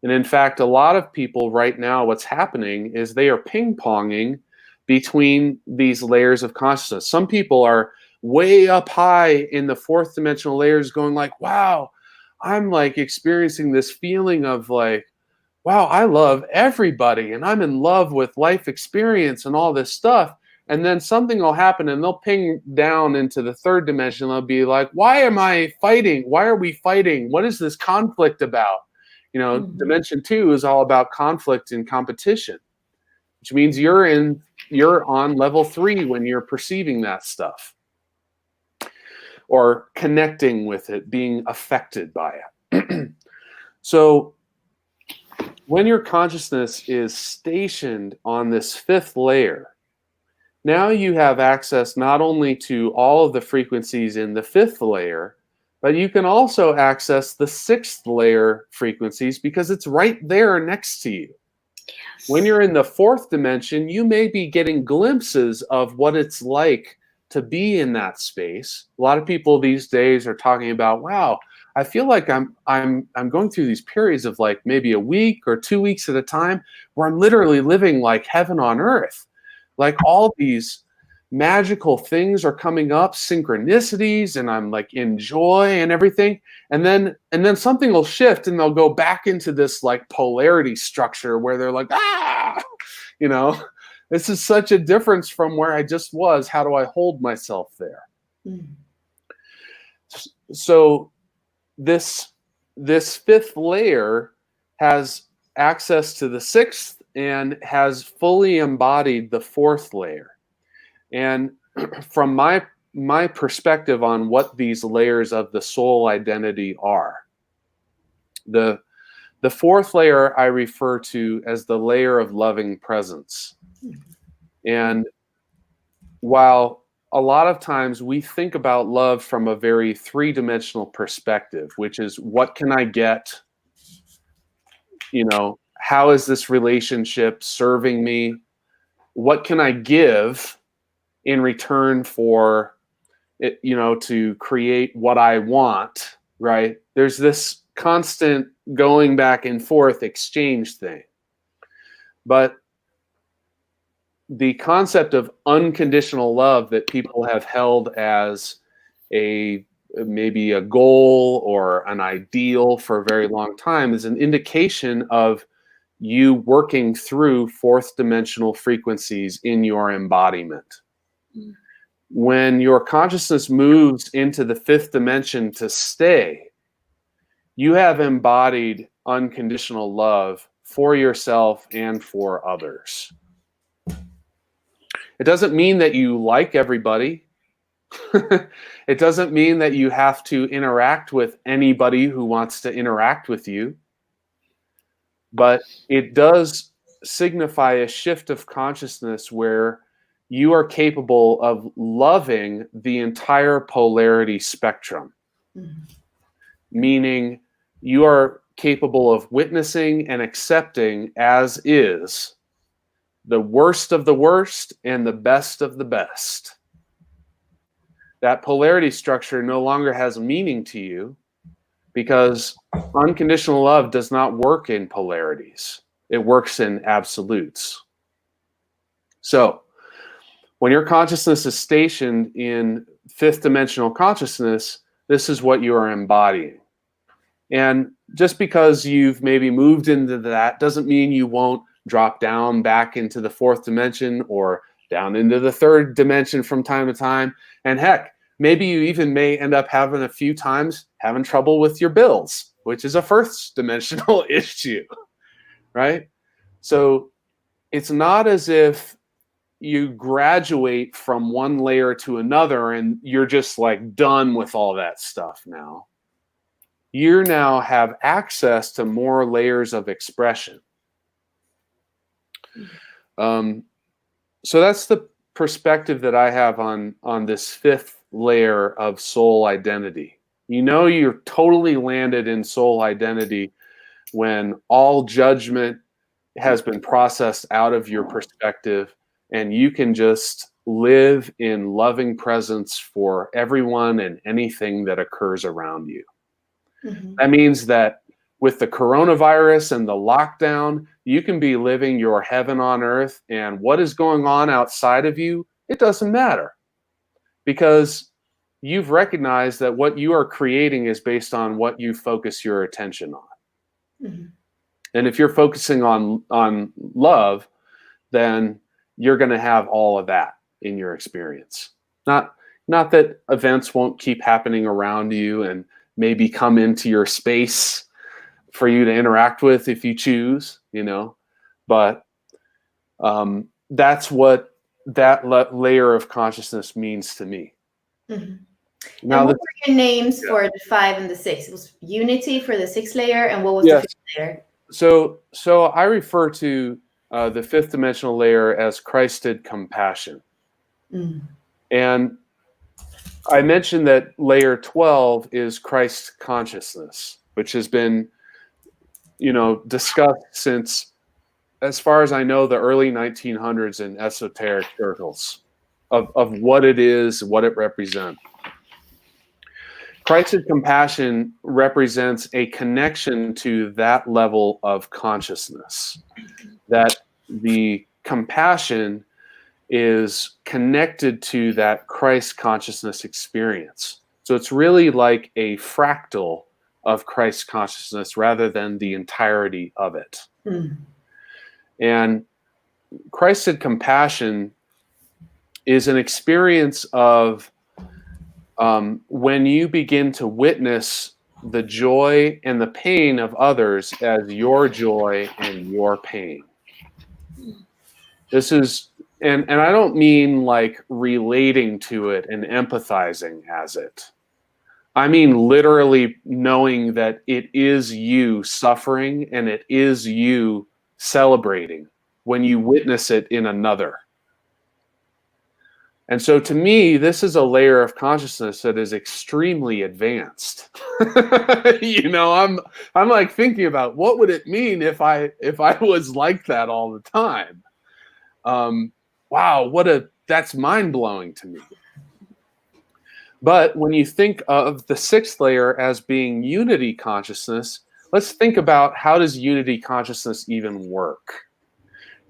And in fact, a lot of people right now, what's happening is they are ping-ponging between these layers of consciousness. Some people are way up high in the fourth dimensional layers going like, wow, I'm like experiencing this feeling of like, wow, I love everybody and I'm in love with life experience and all this stuff. And then something will happen and they'll ping down into the third dimension. They'll be like, why am I fighting? Why are we fighting? What is this conflict about? You know, Dimension 2 is all about conflict and competition, which means you're on level 3 when you're perceiving that stuff or connecting with it, being affected by it. So when your consciousness is stationed on this fifth layer, now you have access not only to all of the frequencies in the fifth layer, but you can also access the sixth layer frequencies because it's right there next to you. Yes. When you're in the fourth dimension, you may be getting glimpses of what it's like to be in that space. A lot of people these days are talking about, wow, I feel like I'm going through these periods of like maybe a week or 2 weeks at a time where I'm literally living like heaven on earth. Like all these magical things are coming up, synchronicities, and I'm like in joy and everything. And then something will shift and they'll go back into this like polarity structure where they're like, you know, this is such a difference from where I just was. How do I hold myself there? So this fifth layer has access to the sixth and has fully embodied the fourth layer. And from my perspective on what these layers of the soul identity are, the fourth layer I refer to as the layer of loving presence. And while a lot of times we think about love from a very three-dimensional perspective, which is what can I get? You know, how is this relationship serving me? What can I give in return for it, you know, to create what I want, right? There's this constant going back and forth exchange thing. But the concept of unconditional love that people have held as maybe a goal or an ideal for a very long time is an indication of you working through fourth dimensional frequencies in your embodiment. When your consciousness moves into the fifth dimension to stay, you have embodied unconditional love for yourself and for others. It doesn't mean that you like everybody. It doesn't mean that you have to interact with anybody who wants to interact with you. But it does signify a shift of consciousness where you are capable of loving the entire polarity spectrum. Meaning you are capable of witnessing and accepting as is the worst of the worst and the best of the best. That polarity structure no longer has meaning to you because unconditional love does not work in polarities. It works in absolutes. So when your consciousness is stationed in fifth dimensional consciousness, this is what you are embodying. And just because you've maybe moved into that doesn't mean you won't drop down back into the fourth dimension or down into the third dimension from time to time. And heck, maybe you even may end up having a few times having trouble with your bills, which is a first dimensional issue, right? So it's not as if you graduate from one layer to another and you're just like done with all that stuff now. You now have access to more layers of expression. So that's the perspective that I have on this fifth layer of soul identity. You know you're totally landed in soul identity when all judgment has been processed out of your perspective and you can just live in loving presence for everyone and anything that occurs around you. That means that with the coronavirus and the lockdown, you can be living your heaven on earth, and what is going on outside of you, it doesn't matter, because you've recognized that what you are creating is based on what you focus your attention on. Mm-hmm. And if you're focusing on love, then you're going to have all of that in your experience. Not that events won't keep happening around you and maybe come into your space for you to interact with if you choose, but that's what that layer of consciousness means to me. Mm-hmm. Now, and what were your names for the 5 and the 6? It was unity for the 6th layer, and what was the 5th layer? So I refer to the 5th dimensional layer as Christed compassion. Mm. And I mentioned that layer 12 is Christ consciousness, which has been, discussed since, as far as I know, the early 1900s in esoteric circles of what it is, what it represents. Christed compassion represents a connection to that level of consciousness, that the compassion is connected to that Christ consciousness experience. So it's really like a fractal of Christ consciousness rather than the entirety of it. Mm. And Christed compassion is an experience of when you begin to witness the joy and the pain of others as your joy and your pain. This is, and I don't mean like relating to it and empathizing as it. I mean literally knowing that it is you suffering and it is you celebrating when you witness it in another. And so to me, this is a layer of consciousness that is extremely advanced. I'm like thinking about what would it mean if I was like that all the time. Wow, that's mind-blowing to me. But when you think of the 6th layer as being unity consciousness, let's think about, how does unity consciousness even work?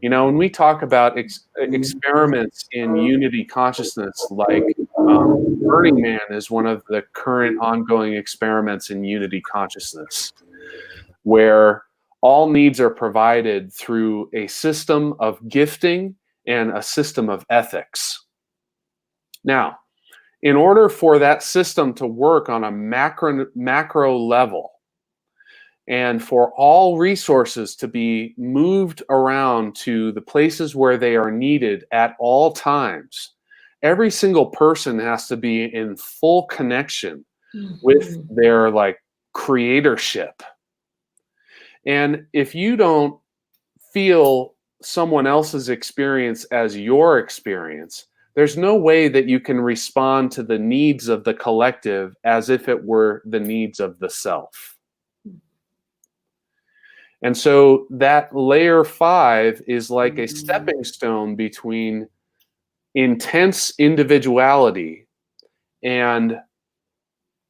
When we talk about experiments in unity consciousness, like Burning Man is one of the current ongoing experiments in unity consciousness, where all needs are provided through a system of gifting and a system of ethics. Now, in order for that system to work on a macro level, and for all resources to be moved around to the places where they are needed at all times, every single person has to be in full connection with their creatorship. And if you don't feel someone else's experience as your experience, there's no way that you can respond to the needs of the collective as if it were the needs of the self. And so that layer 5 is like a stepping stone between intense individuality and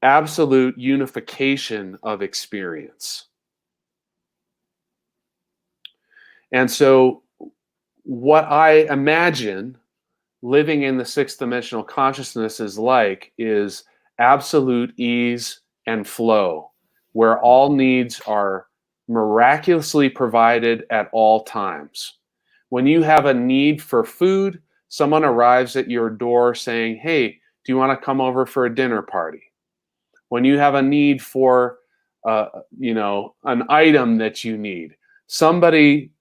absolute unification of experience. And so what I imagine living in the 6th dimensional consciousness is absolute ease and flow, where all needs are miraculously provided at all times. When you have a need for food, someone arrives at your door saying, "Hey, do you want to come over for a dinner party?" When you have a need for, an item that you need, somebody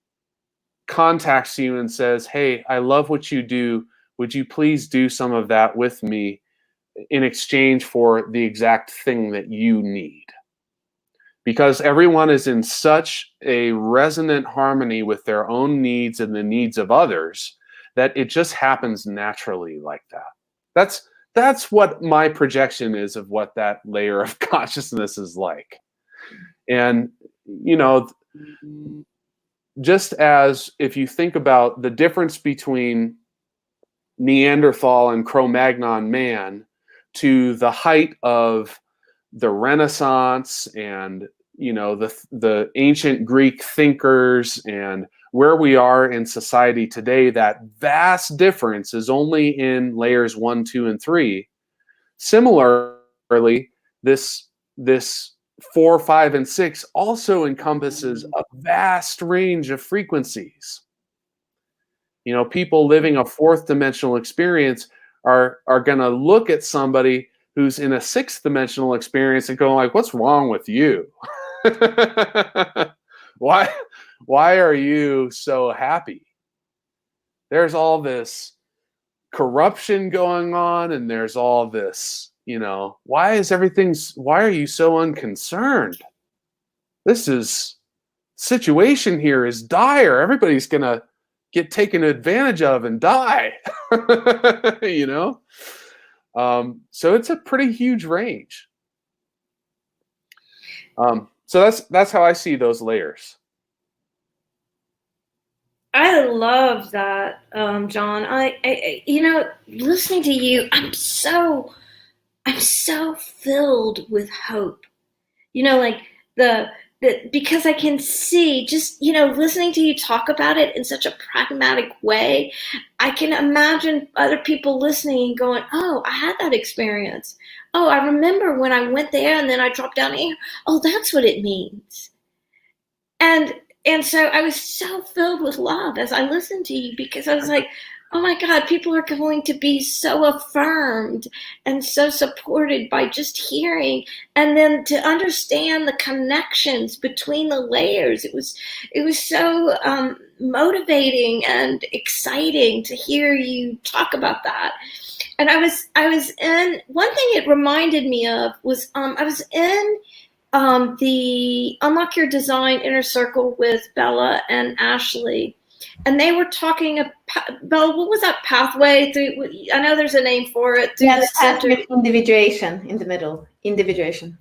contacts you and says, "Hey, I love what you do. Would you please do some of that with me in exchange for the exact thing that you need?" Because everyone is in such a resonant harmony with their own needs and the needs of others that it just happens naturally like that. That's what my projection is of what that layer of consciousness is like. And, just as if you think about the difference between Neanderthal and Cro-Magnon man to the height of the Renaissance and the ancient Greek thinkers and where we are in society today, that vast difference is only in layers 1, 2, and 3. Similarly, this 4, 5, and 6 also encompasses a vast range of frequencies. People living a 4th dimensional experience are going to look at somebody who's in a 6th dimensional experience and go like, what's wrong with you? Why are you so happy? There's all this corruption going on, and there's all this, why are you so unconcerned? Situation here is dire. Everybody's going to get taken advantage of and die. So it's a pretty huge range. So that's how I see those layers. I love that, John. I listening to you, I'm so filled with hope. Because I can see, just listening to you talk about it in such a pragmatic way, I can imagine other people listening and going, oh, I had that experience. Oh, I remember when I went there and then I dropped down here. Oh, that's what it means. And so I was so filled with love as I listened to you, because I was like, oh my God, people are going to be so affirmed and so supported by just hearing, and then to understand the connections between the layers. It was so motivating and exciting to hear you talk about that. And I was in, one thing it reminded me of was I was in the Unlock Your Design Inner Circle with Bella and Ashley. And they were talking about, Bella, what was that pathway through? I know there's a name for it. Yeah, the pathway of individuation in the middle. Individuation.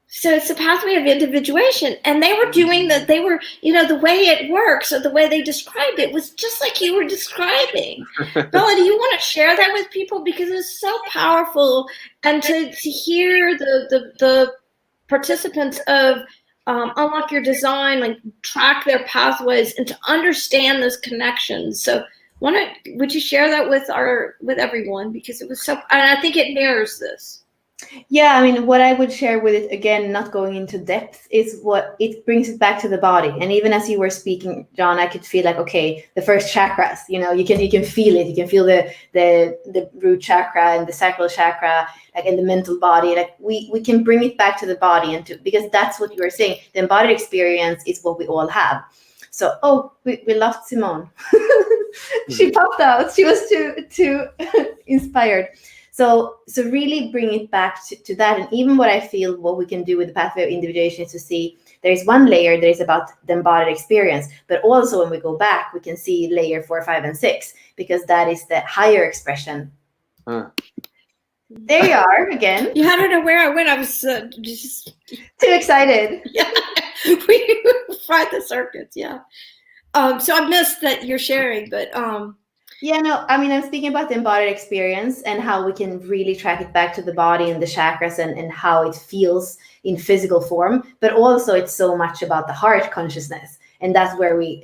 So it's the pathway of individuation. And they were doing that. They were, the way it works, or the way they described it was just like you were describing. Bella, do you want to share that with people? Because it's so powerful. And to hear the participants of Unlock Your Design, like track their pathways and to understand those connections. So would you share that with everyone? Because it was so, and I think it mirrors this. Yeah, I mean, what I would share with it, again, not going into depth, is what it brings it back to the body. And even as you were speaking, John, I could feel like, okay, the first chakras, you can feel it. You can feel the root chakra and the sacral chakra, like in the mental body. Like we can bring it back to the body, because that's what you were saying. The embodied experience is what we all have. So, we lost Simone. She popped out. She was too inspired. So really bring it back to that. And even what I feel, what we can do with the pathway of individuation is to see there is one layer that is about the embodied experience, but also when we go back, we can see layer 4, 5, and 6, because that is the higher expression. There you are again. You had to know where I went. I was just too excited. Yeah, we fried the circuits. Yeah. So I missed that you're sharing, but yeah, no, I mean, I'm speaking about the embodied experience and how we can really track it back to the body and the chakras and how it feels in physical form. But also it's so much about the heart consciousness. And that's where we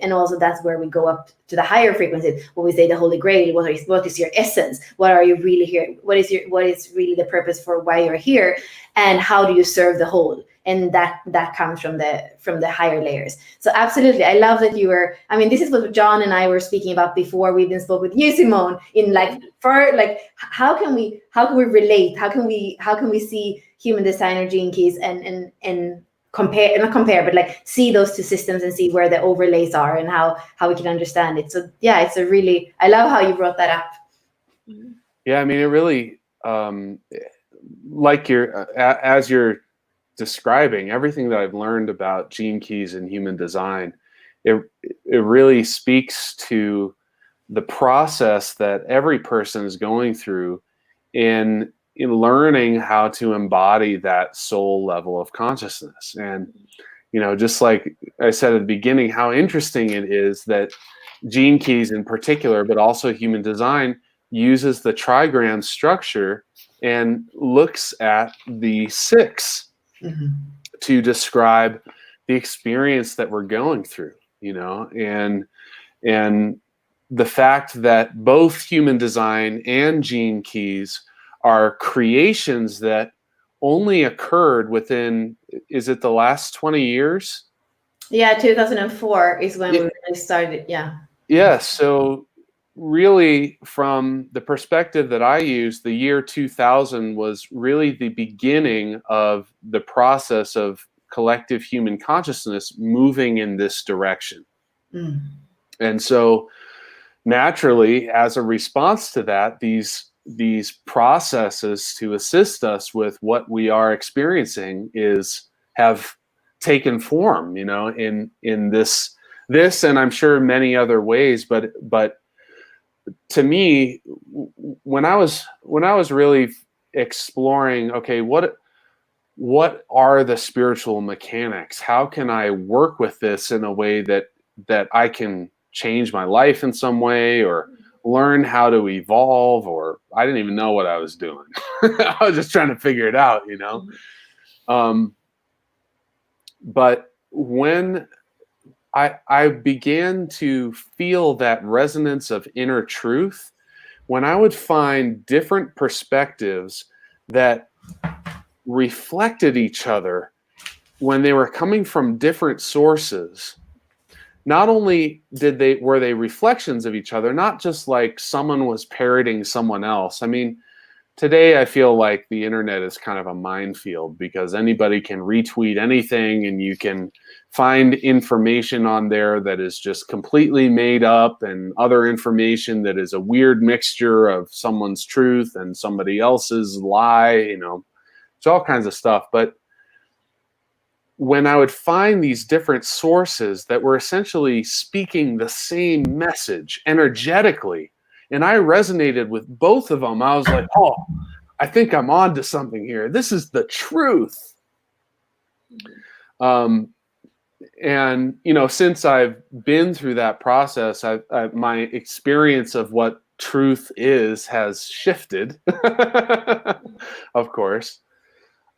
go up to the higher frequencies, when we say the Holy Grail. What is your essence? What are you really here? What is really the purpose for why you're here? And how do you serve the whole? And that comes from the higher layers. So absolutely, I love that you were. I mean, this is what John and I were speaking about before we even spoke with you, Simone. In how can we relate? How can we see human designer gene keys and not compare, but like see those two systems and see where the overlays are and how we can understand it. So yeah, I love how you brought that up. Yeah, I mean, it really like as you're describing everything that I've learned about gene keys and human design, it really speaks to the process that every person is going through in learning how to embody that soul level of consciousness. And just like I said at the beginning, how interesting it is that gene keys in particular, but also human design, uses the trigram structure and looks at the 6 to describe the experience that we're going through, you know, and the fact that both human design and gene keys are creations that only occurred within, is it the last 20 years? Yeah, 2004 is when we really started. Yeah. Yeah. So really, from the perspective that I use, the year 2000 was really the beginning of the process of collective human consciousness moving in this direction. And so naturally, as a response to that, these processes to assist us with what we are experiencing have taken form, you know, in this and I'm sure many other ways, but to me, when I was really exploring, okay, what are the spiritual mechanics? How can I work with this in a way that I can change my life in some way, or learn how to evolve? Or I didn't even know what I was doing. I was just trying to figure it out, you know. But when I began to feel that resonance of inner truth, when I would find different perspectives that reflected each other when they were coming from different sources. Not only were they reflections of each other, not just like someone was parroting someone else. I mean, today I feel like the internet is kind of a minefield, because anybody can retweet anything and you can find information on there that is just completely made up, and other information that is a weird mixture of someone's truth and somebody else's lie, you know. It's all kinds of stuff. But when I would find these different sources that were essentially speaking the same message energetically, and I resonated with both of them, I was like, oh, I think I'm on to something here. This is the truth. And, you know, since I've been through that process, my experience of what truth has shifted, of course.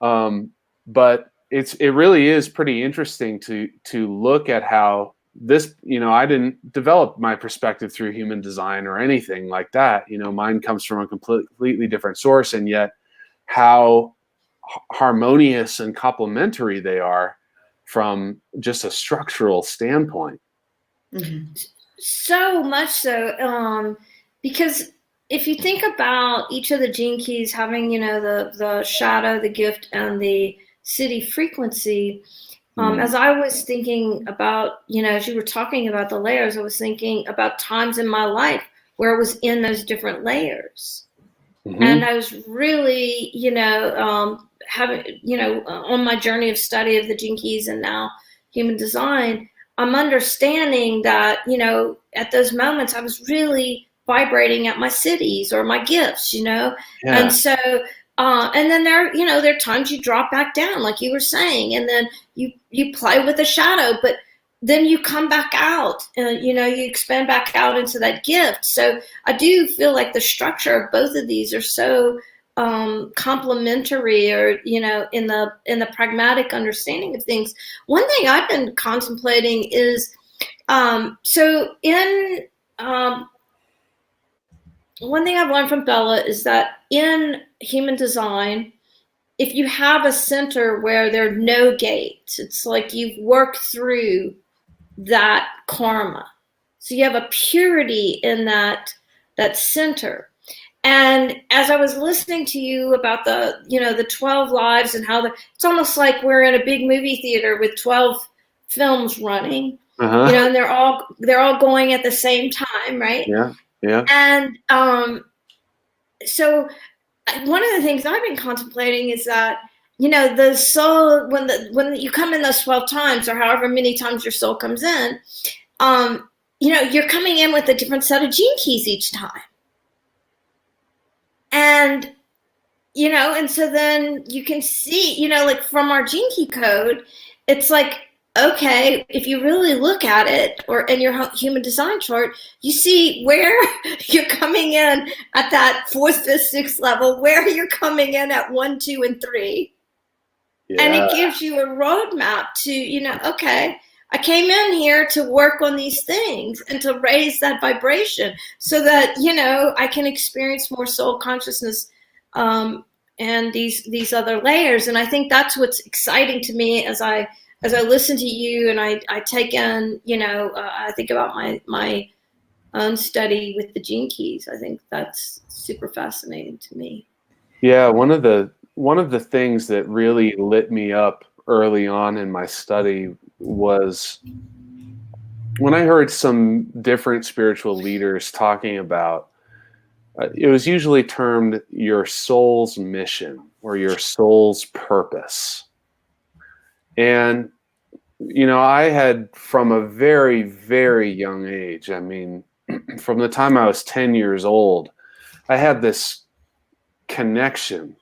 But it really is pretty interesting to look at how this, you know, I didn't develop my perspective through human design or anything like that. You know, mine comes from a completely different source, and yet how harmonious and complementary they are from just a structural standpoint. Mm-hmm. So much so, because if you think about each of the gene keys having, you know, the shadow, the gift, and the city frequency, as I was thinking about, you know, as you were talking about the layers, I was thinking about times in my life where I was in those different layers. Mm-hmm. And I was really, you know, having, you know, on my journey of study of the gene keys and now human design, I'm understanding that, you know, at those moments I was really vibrating at my cities or my gifts, you know. Yeah. And so and then there are times you drop back down, like you were saying, and then you play with the shadow, but then you come back out, you know, you expand back out into that gift. So I do feel like the structure of both of these are so complementary, or, you know, in the pragmatic understanding of things. One thing I've been contemplating is, one thing I've learned from Bella is that in human design, if you have a center where there are no gates, it's like you've worked through that karma. So you have a purity in that center. And as I was listening to you about the 12 lives and how it's almost like we're in a big movie theater with 12 films running, you know, and they're all going at the same time, right? Yeah. Yeah. And so one of the things I've been contemplating is that, you know, the soul, when you come in those 12 times, or however many times your soul comes in, you know, you're coming in with a different set of gene keys each time. And, you know, and so then you can see, you know, like from our gene key code, it's like, okay, if you really look at it, or in your human design chart, you see where you're coming in at that 4th, 5th, 6th level, where you're coming in at 1, 2, and 3. And it gives you a roadmap to, okay, I came in here to work on these things and to raise that vibration so that, I can experience more soul consciousness and these other layers. And I think that's what's exciting to me as I listen to you and I take in, I think about my own study with the gene keys. I think that's super fascinating to me. Yeah, one of the things that really lit me up early on in my study was when I heard some different spiritual leaders talking about, it was usually termed your soul's mission or your soul's purpose. And, I had from a very, very young age, I mean, from the time I was 10 years old, I had this connection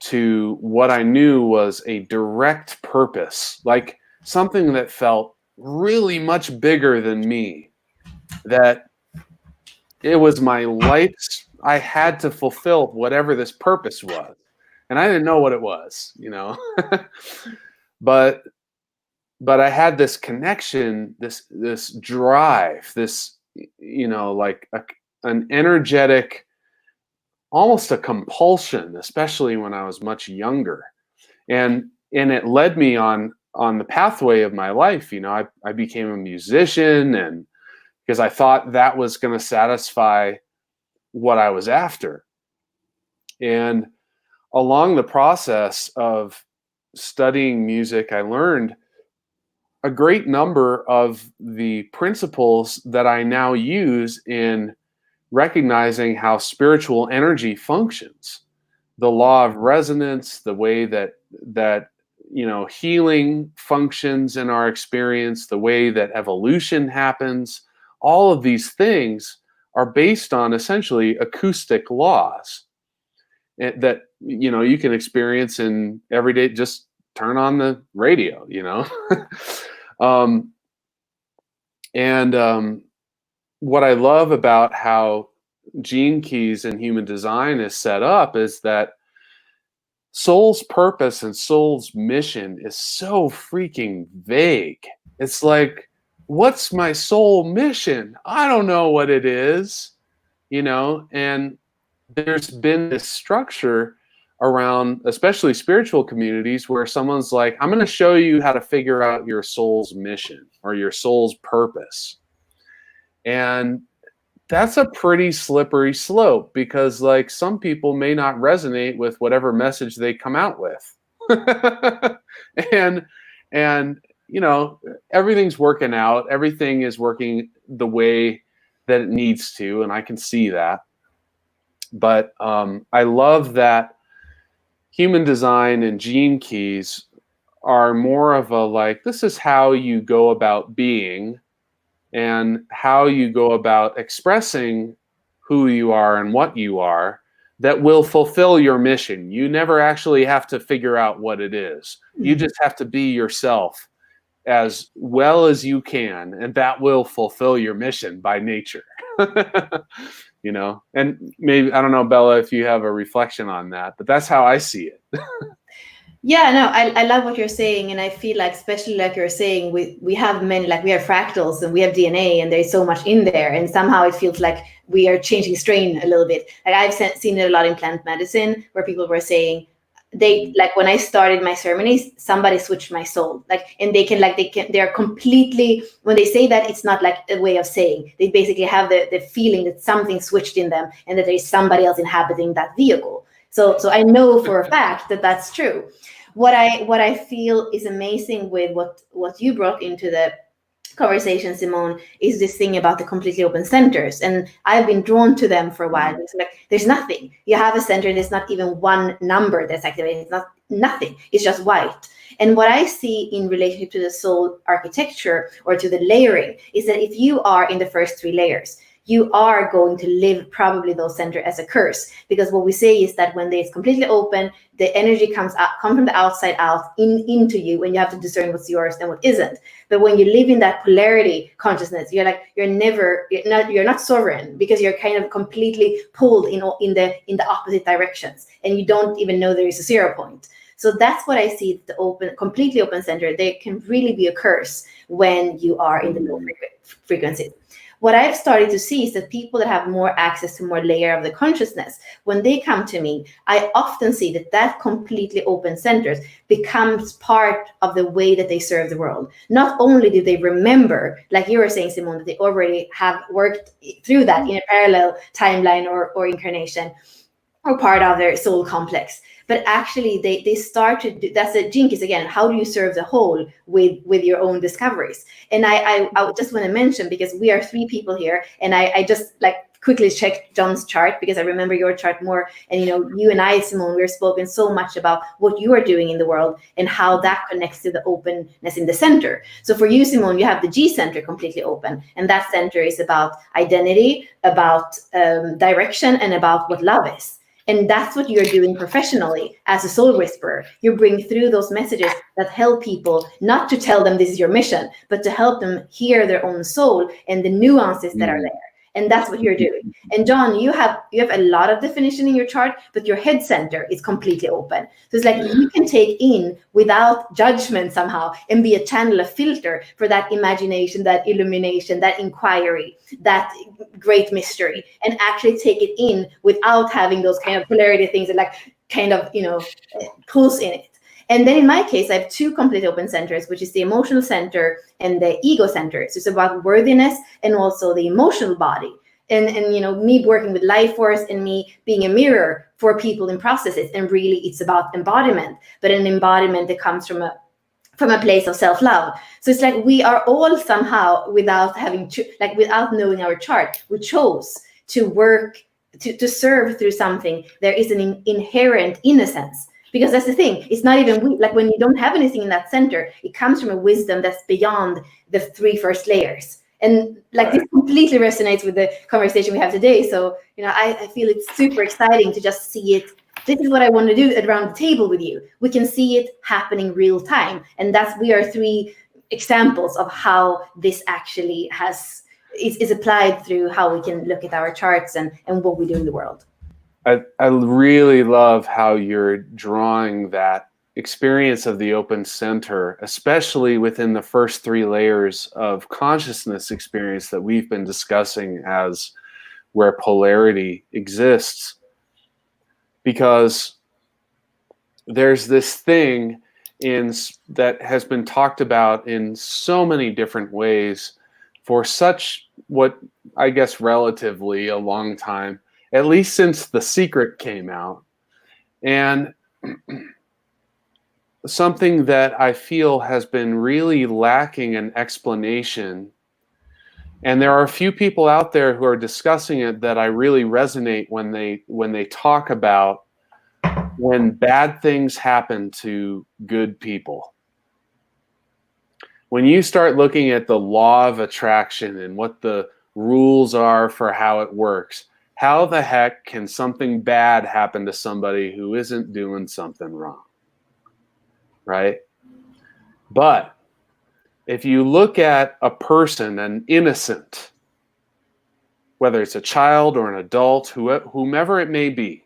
to what I knew was a direct purpose, like something that felt really much bigger than me, that it was my life's, I had to fulfill whatever this purpose was. And I didn't know what it was, but I had this connection, this drive, this, like an energetic, almost a compulsion, especially when I was much younger. And it led me on the pathway of my life. I became a musician, and because I thought that was going to satisfy what I was after. And along the process of studying music, I learned a great number of the principles that I now use in recognizing how spiritual energy functions, the law of resonance, the way that healing functions in our experience, the way that evolution happens. All of these things are based on essentially acoustic laws that you can experience in everyday. Just turn on the radio, what I love about how gene keys and human design is set up is that soul's purpose and soul's mission is so freaking vague. It's like, what's my soul mission? I don't know what it is, and there's been this structure around, especially spiritual communities, where someone's like, I'm going to show you how to figure out your soul's mission or your soul's purpose. And that's a pretty slippery slope, because like some people may not resonate with whatever message they come out with. and everything's working out. Everything is working the way that it needs to. And I can see that. But I love that human design and gene keys are more of a like, this is how you go about being and how you go about expressing who you are and what you are that will fulfill your mission. You never actually have to figure out what it is. You just have to be yourself as well as you can, and that will fulfill your mission by nature. And maybe, I don't know, Bella, if you have a reflection on that, but that's how I see it. Yeah, no, I love what you're saying. And I feel like, especially like you're saying, we have many, like we have fractals and we have DNA and there's so much in there. And somehow it feels like we are changing strain a little bit. Like I've seen it a lot in plant medicine where people were saying, like when I started my ceremonies, somebody switched my soul. And they're completely, when they say that, it's not like a way of saying, they basically have the feeling that something switched in them and that there's somebody else inhabiting that vehicle. So I know for a fact that that's true. What I feel is amazing with what you brought into the conversation, Simone, is this thing about the completely open centers. And I've been drawn to them for a while. It's like, there's nothing. You have a center, there's not even one number that's activated. It's not nothing. It's just white. And what I see in relationship to the soul architecture or to the layering is that if you are in the first 3 layers, you are going to live probably those centers as a curse, because what we say is that when it's completely open, the energy comes from the outside out into you, and you have to discern what's yours and what isn't. But when you live in that polarity consciousness, you're not sovereign, because you're kind of completely pulled in the opposite directions, and you don't even know there is a 0 point. So that's what I see, the open, completely open center. They can really be a curse when you are in the low frequencies. What I've started to see is that people that have more access to more layer of the consciousness, when they come to me, I often see that that completely open centers becomes part of the way that they serve the world. Not only do they remember, like you were saying, Simone, that they already have worked through that in a parallel timeline or incarnation, or part of their soul complex, but actually they start to do, that's the Jinkies again, how do you serve the whole with your own discoveries? And I just want to mention, because we are 3 people here, and I just like quickly checked John's chart, because I remember your chart more, and you know, you and I, Simone, we've spoken so much about what you are doing in the world and how that connects to the openness in the center. So for you, Simone, you have the G center completely open, and that center is about identity, about direction, and about what love is. And that's what you're doing professionally as a soul whisperer. You bring through those messages that help people, not to tell them this is your mission, but to help them hear their own soul and the nuances that are there. And that's what you're doing. And John, you have a lot of definition in your chart, but your head center is completely open. So it's like you can take in without judgment somehow and be a channel, a filter for that imagination, that illumination, that inquiry, that great mystery, and actually take it in without having those kind of polarity things that like kind of, you know, pulls in it. And then in my case, I have 2 complete open centers, which is the emotional center and the ego center. So it's about worthiness and also the emotional body. And you know, me working with life force and me being a mirror for people in processes. And really it's about embodiment, but an embodiment that comes from a place of self-love. So it's like we are all somehow, without having to, like without knowing our chart, we chose to work, to serve through something. There is an inherent innocence. Because that's the thing, it's not even like when you don't have anything in that center, it comes from a wisdom that's beyond the 3 first layers. And like this completely resonates with the conversation we have today. So, you know, I feel it's super exciting to just see it. This is what I want to do around the table with you. We can see it happening real time. And we are 3 examples of how this actually is applied through how we can look at our charts and what we do in the world. I really love how you're drawing that experience of the open center, especially within the first 3 layers of consciousness experience that we've been discussing as where polarity exists. Because there's this thing that has been talked about in so many different ways for such, what I guess relatively a long time, at least since The Secret came out. And something that I feel has been really lacking an explanation. And there are a few people out there who are discussing it that I really resonate when they talk about when bad things happen to good people. When you start looking at the law of attraction and what the rules are for how it works, how the heck can something bad happen to somebody who isn't doing something wrong? Right? But if you look at a person, an innocent, whether it's a child or an adult, whomever it may be,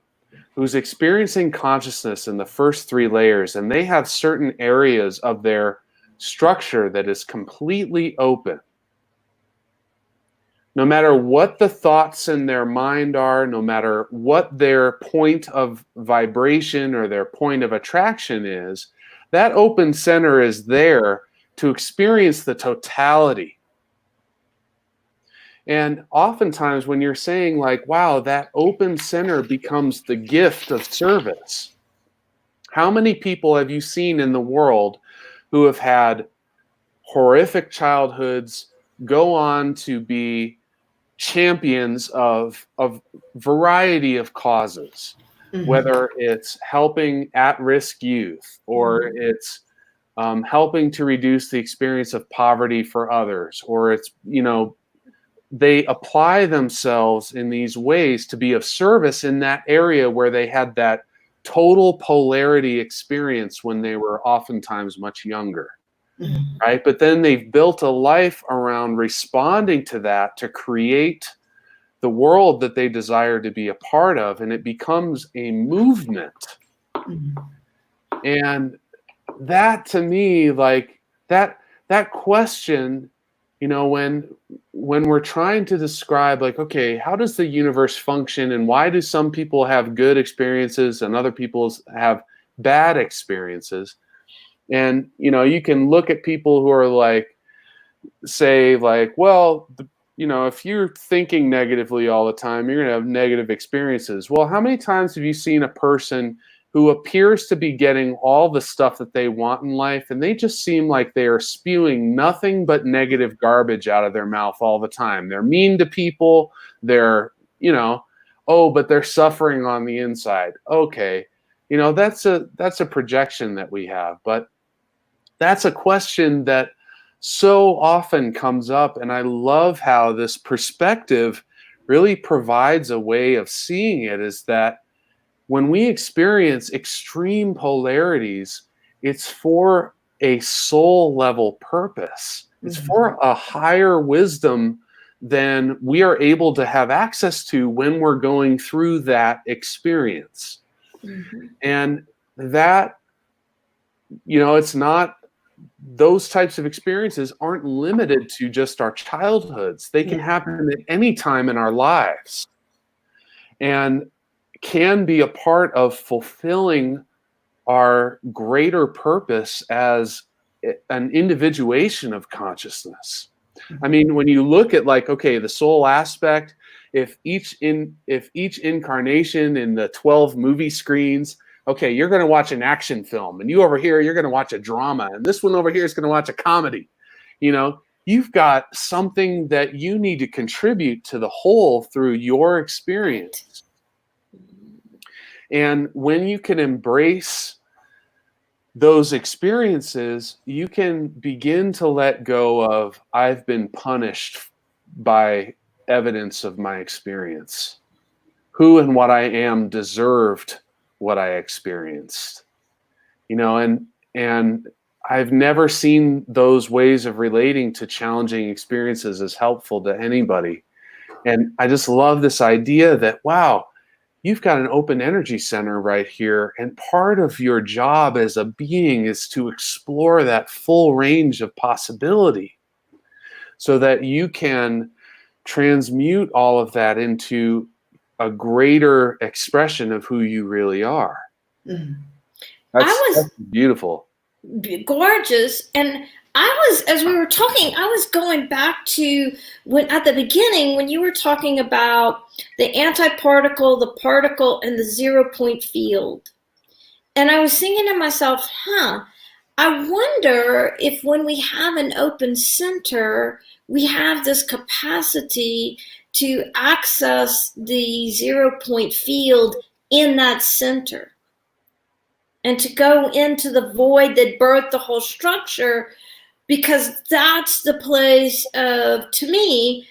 who's experiencing consciousness in the first 3 layers, and they have certain areas of their structure that is completely open, no matter what the thoughts in their mind are, no matter what their point of vibration or their point of attraction is, that open center is there to experience the totality. And oftentimes when you're saying like, wow, that open center becomes the gift of service. How many people have you seen in the world who have had horrific childhoods go on to be champions of variety of causes, whether it's helping at-risk youth or it's helping to reduce the experience of poverty for others, or it's, you know, they apply themselves in these ways to be of service in that area where they had that total polarity experience when they were oftentimes much younger. Right? But then they've built a life around responding to that to create the world that they desire to be a part of, and it becomes a movement. And that to me, like that question, you know, when we're trying to describe like, okay, how does the universe function and why do some people have good experiences and other people have bad experiences? And, you know, you can look at people who are like, say like, well, you know, if you're thinking negatively all the time, you're going to have negative experiences. Well, how many times have you seen a person who appears to be getting all the stuff that they want in life, and they just seem like they are spewing nothing but negative garbage out of their mouth all the time? They're mean to people. They're, you know, oh, but they're suffering on the inside. Okay. You know, that's a projection that we have, but that's a question that so often comes up. And I love how this perspective really provides a way of seeing it, is that when we experience extreme polarities, it's for a soul level purpose. It's for a higher wisdom than we are able to have access to when we're going through that experience. And that, you know, it's not, those types of experiences aren't limited to just our childhoods. They can happen at any time in our lives and can be a part of fulfilling our greater purpose as an individuation of consciousness. I mean, when you look at like, okay, the soul aspect, if each incarnation in the 12 movie screens, okay, you're going to watch an action film, and you over here, you're going to watch a drama, and this one over here is going to watch a comedy. You know, you've got something that you need to contribute to the whole through your experience. And when you can embrace those experiences, you can begin to let go of, I've been punished by evidence of my experience. Who and what I am deserved what I experienced, you know, and I've never seen those ways of relating to challenging experiences as helpful to anybody. And I just love this idea that, wow, you've got an open energy center right here. And part of your job as a being is to explore that full range of possibility so that you can transmute all of that into a greater expression of who you really are. That's beautiful. Gorgeous. And I was, as we were talking, I was going back to when at the beginning, when you were talking about the antiparticle, the particle, and the 0 point field. And I was thinking to myself, I wonder if when we have an open center, we have this capacity to access the 0 point field in that center and to go into the void that birthed the whole structure, because that's the place of, to me,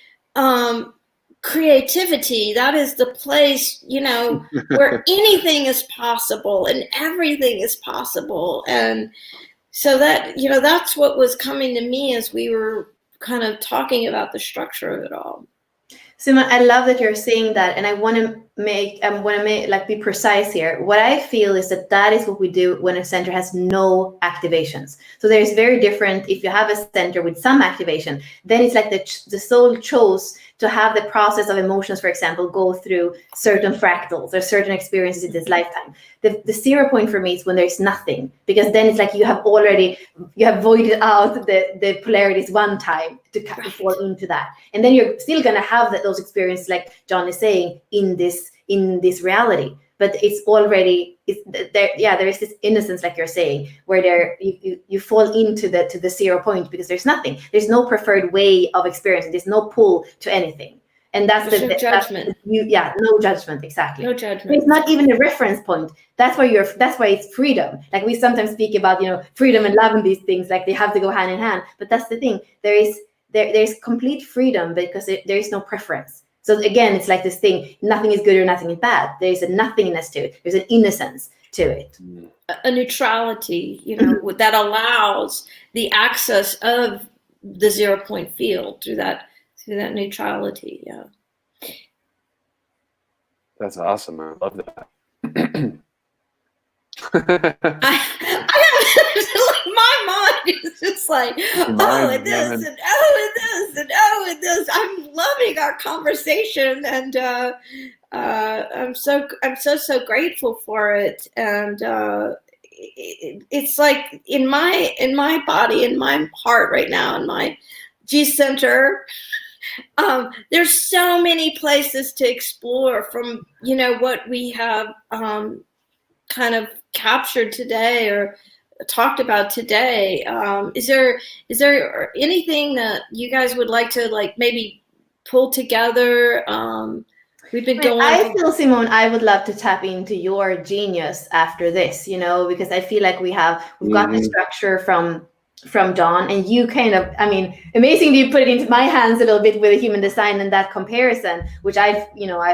creativity. That is the place, you know, where anything is possible and everything is possible. And so that, you know, that's what was coming to me as we were kind of talking about the structure of it all. Simone, I love that you're saying that, and I want to like be precise here. What I feel is that is what we do when a center has no activations. So there's very different. If you have a center with some activation, then it's like the soul chose to have the process of emotions, for example, go through certain fractals or certain experiences in this lifetime. The 0 point for me is when there's nothing, because then it's like you have voided out the polarities one time to fall into that, and then you're still going to have those experiences, like John is saying, in this reality. But it's already there is this innocence, like you're saying, where you fall into the 0 point because there's nothing. There's no preferred way of experiencing. There's no pull to anything. And that's no judgment. No judgment, exactly. No judgment. It's not even a reference point. That's why it's freedom. Like we sometimes speak about, you know, freedom and love and these things, like they have to go hand in hand. But that's the thing. There's complete freedom because there is no preference. So again, it's like this thing, nothing is good or nothing is bad. There's a nothingness to it. There's an innocence to it. A neutrality, you know, that allows the access of the 0 point field through that neutrality. Yeah. That's awesome. I love that. My mind is just like, oh, and this, and oh, and this, and oh, and this. I'm loving our conversation, and I'm so grateful for it. And it's like in my body, in my heart right now, in my G center. There's so many places to explore from, what we have kind of captured today or talked about today. Is there anything that you guys would like to maybe pull together? We've been going. I feel, Simone, I would love to tap into your genius after this, because I feel like we've got the structure from Dawn, and you kind of, amazingly you put it into my hands a little bit with a human design and that comparison, which I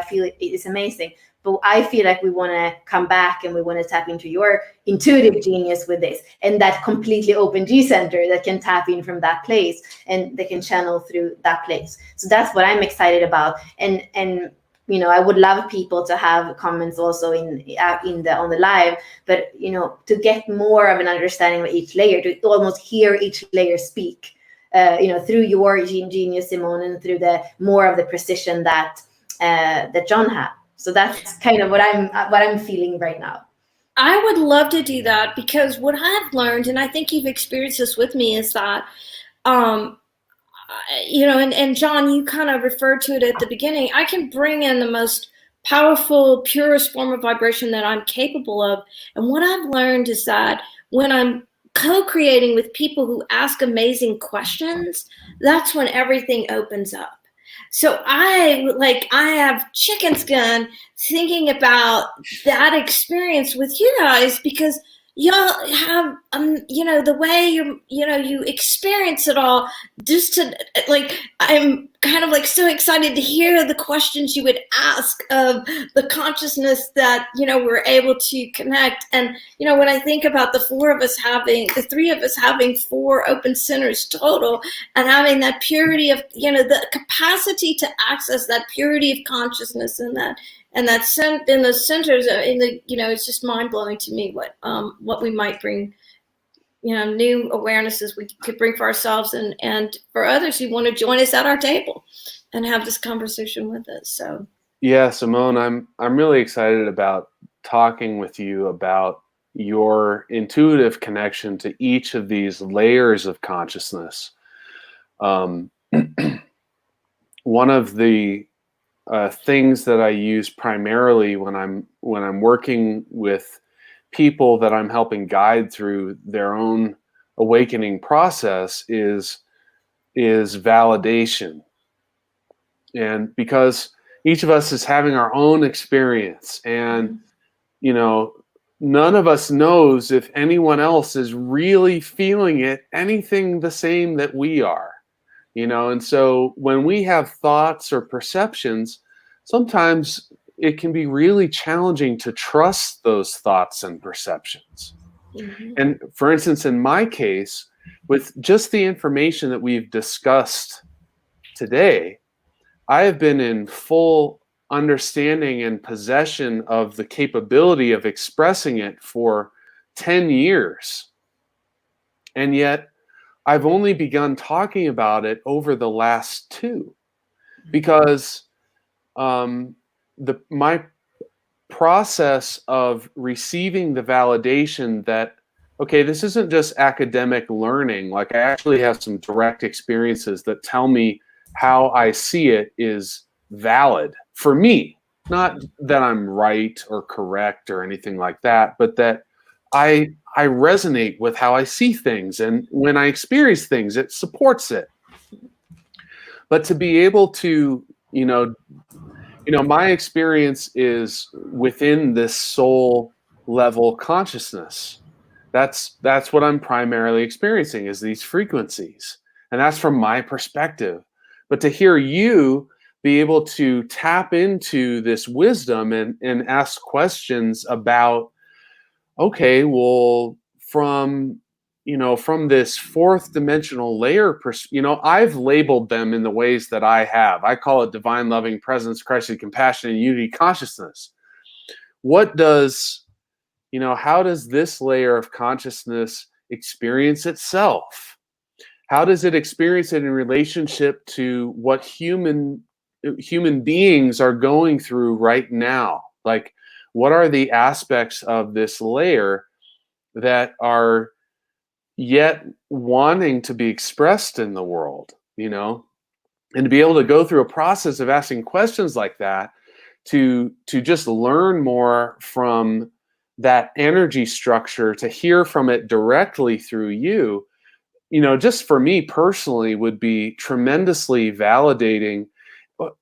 feel is amazing. But I feel like we want to come back and we want to tap into your intuitive genius with this, and that completely open G center that can tap in from that place and they can channel through that place. So that's what I'm excited about. And I would love people to have comments also on the live, but to get more of an understanding of each layer, to almost hear each layer speak, through your genius, Simone, and through the more of the precision that John had. So that's kind of what I'm feeling right now. I would love to do that, because what I've learned, and I think you've experienced this with me, is that, and John, you kind of referred to it at the beginning, I can bring in the most powerful, purest form of vibration that I'm capable of. And what I've learned is that when I'm co-creating with people who ask amazing questions, that's when everything opens up. So I have chicken skin thinking about that experience with you guys, because y'all have, the way you experience it all, just to I'm kind of so excited to hear the questions you would ask of the consciousness that, we're able to connect. And, when I think about the three of us having 4 open centers total, and having that purity of, the capacity to access that purity of consciousness in that in the centers, it's just mind blowing to me what we might bring, new awarenesses we could bring for ourselves and for others who want to join us at our table and have this conversation with us. So yeah, Simone, I'm really excited about talking with you about your intuitive connection to each of these layers of consciousness. One of the things that I use primarily when I'm working with people that I'm helping guide through their own awakening process is validation. And because each of us is having our own experience, and none of us knows if anyone else is really feeling it anything the same that we are. And so when we have thoughts or perceptions, sometimes it can be really challenging to trust those thoughts and perceptions. Mm-hmm. And for instance, in my case, with just the information that we've discussed today, I have been in full understanding and possession of the capability of expressing it for 10 years. And yet, I've only begun talking about it over the last 2, because my process of receiving the validation that, okay, this isn't just academic learning, I actually have some direct experiences that tell me how I see it is valid for me. Not that I'm right or correct or anything like that, but that I resonate with how I see things, and when I experience things, it supports it. But to be able to, my experience is within this soul level consciousness. That's what I'm primarily experiencing, is these frequencies, and that's from my perspective. But to hear you be able to tap into this wisdom and ask questions about, okay, well, from this 4th dimensional layer, I've labeled them in the ways that I have. I call it divine loving presence, Christ compassion, and unity consciousness. What does, how does this layer of consciousness experience itself? How does it experience it in relationship to what human beings are going through right now? Like, what are the aspects of this layer that are yet wanting to be expressed in the world, and to be able to go through a process of asking questions like that, to just learn more from that energy structure, to hear from it directly through you, just for me personally would be tremendously validating.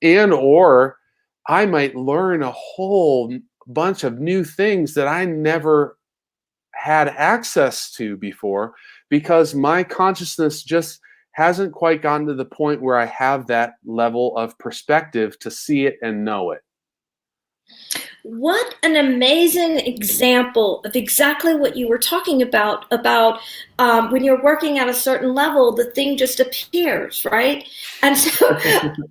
And or I might learn a whole bunch of new things that I never had access to before, because my consciousness just hasn't quite gotten to the point where I have that level of perspective to see it and know it. What an amazing example of exactly what you were talking about when you're working at a certain level, the thing just appears, right? And so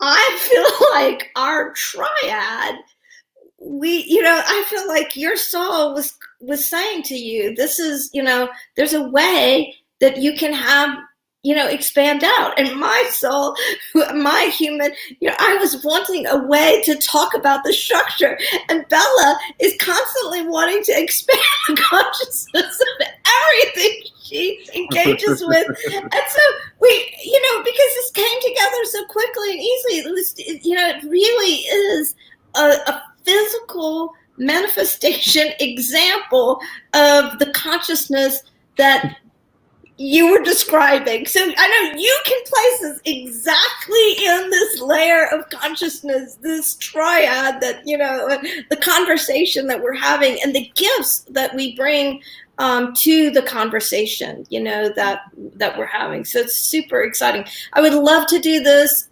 I feel like our triad, I feel like your soul was saying to you, this is, there's a way that you can have, expand out. And my soul, my human, I was wanting a way to talk about the structure. And Bella is constantly wanting to expand the consciousness of everything she engages with. And so we, because this came together so quickly and easily, it was, it really is a physical manifestation example of the consciousness that you were describing. So I know you can place us exactly in this layer of consciousness, this triad that, the conversation that we're having and the gifts that we bring to the conversation, that we're having. So it's super exciting. I would love to do this.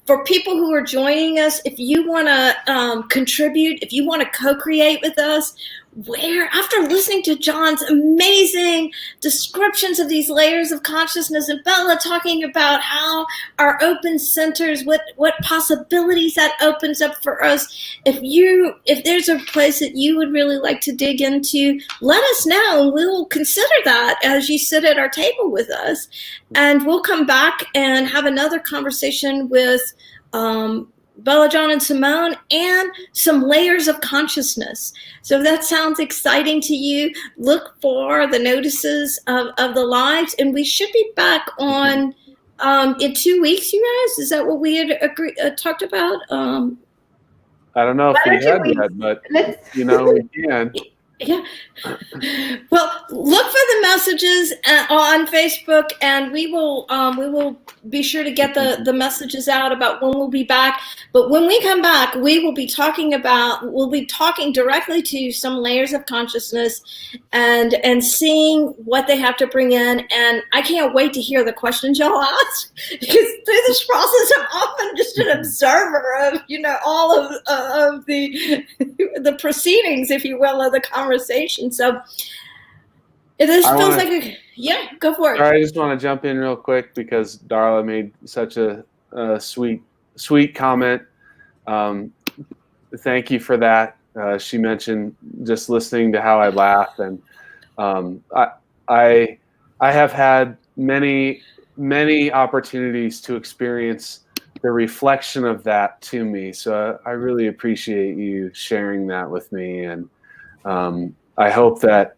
For people who are joining us, if you want to contribute, if you want to co-create with us, after listening to John's amazing descriptions of these layers of consciousness and Bella talking about how our open centers, what possibilities that opens up for us, if there's a place that you would really like to dig into, let us know and we'll consider that as you sit at our table with us. And we'll come back and have another conversation with Bella, John, and Simone, and some layers of consciousness. So if that sounds exciting to you, look for the notices of the lives, and we should be back on in 2 weeks, you guys. Is that what we had talked about? I don't know if we had yet, but we can. Yeah. Well, look for the messages on Facebook, and we will be sure to get the messages out about when we'll be back. But when we come back, we'll be talking directly to some layers of consciousness and seeing what they have to bring in. And I can't wait to hear the questions y'all ask, because through this process, I'm often just an observer of all of the proceedings, if you will, of the conversation. So if this feels go for it. I just want to jump in real quick because Darla made such a sweet comment. Thank you for that. She mentioned just listening to how I laugh, and I have had many opportunities to experience the reflection of that to me. So I really appreciate you sharing that with me, and I hope that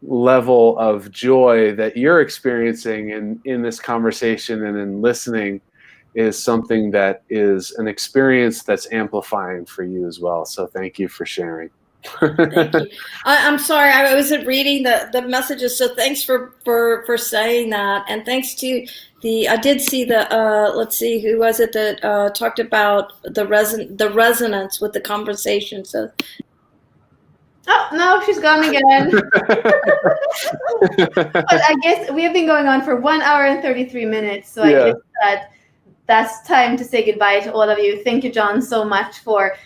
level of joy that you're experiencing in this conversation and in listening is something that is an experience that's amplifying for you as well. So thank you for sharing. Thank you. I'm sorry, I wasn't reading the messages, so thanks for saying that, and thanks to I did see let's see, who was it that talked about the resonance with the conversation. So oh no, she's gone again. But I guess we have been going on for 1 hour and 33 minutes, so I guess that's time to say goodbye to all of you. Thank you, John, so much for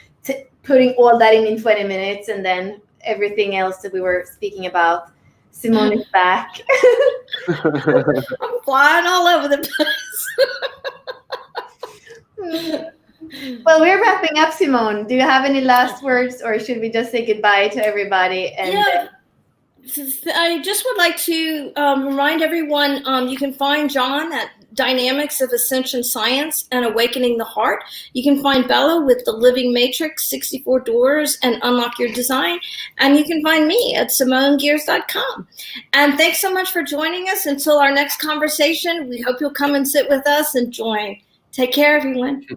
putting all that in 20 minutes, and then everything else that we were speaking about. Simone is back. I'm flying all over the place. Well, we're wrapping up, Simone. Do you have any last words, or should we just say goodbye to everybody? And yeah. I just would like to remind everyone, you can find John at Dynamics of Ascension Science and Awakening the Heart. You can find Bella with The Living Matrix, 64 Doors, and Unlock Your Design. And you can find me at SimoneGers.com. And thanks so much for joining us. Until our next conversation, we hope you'll come and sit with us and join. Take care, everyone.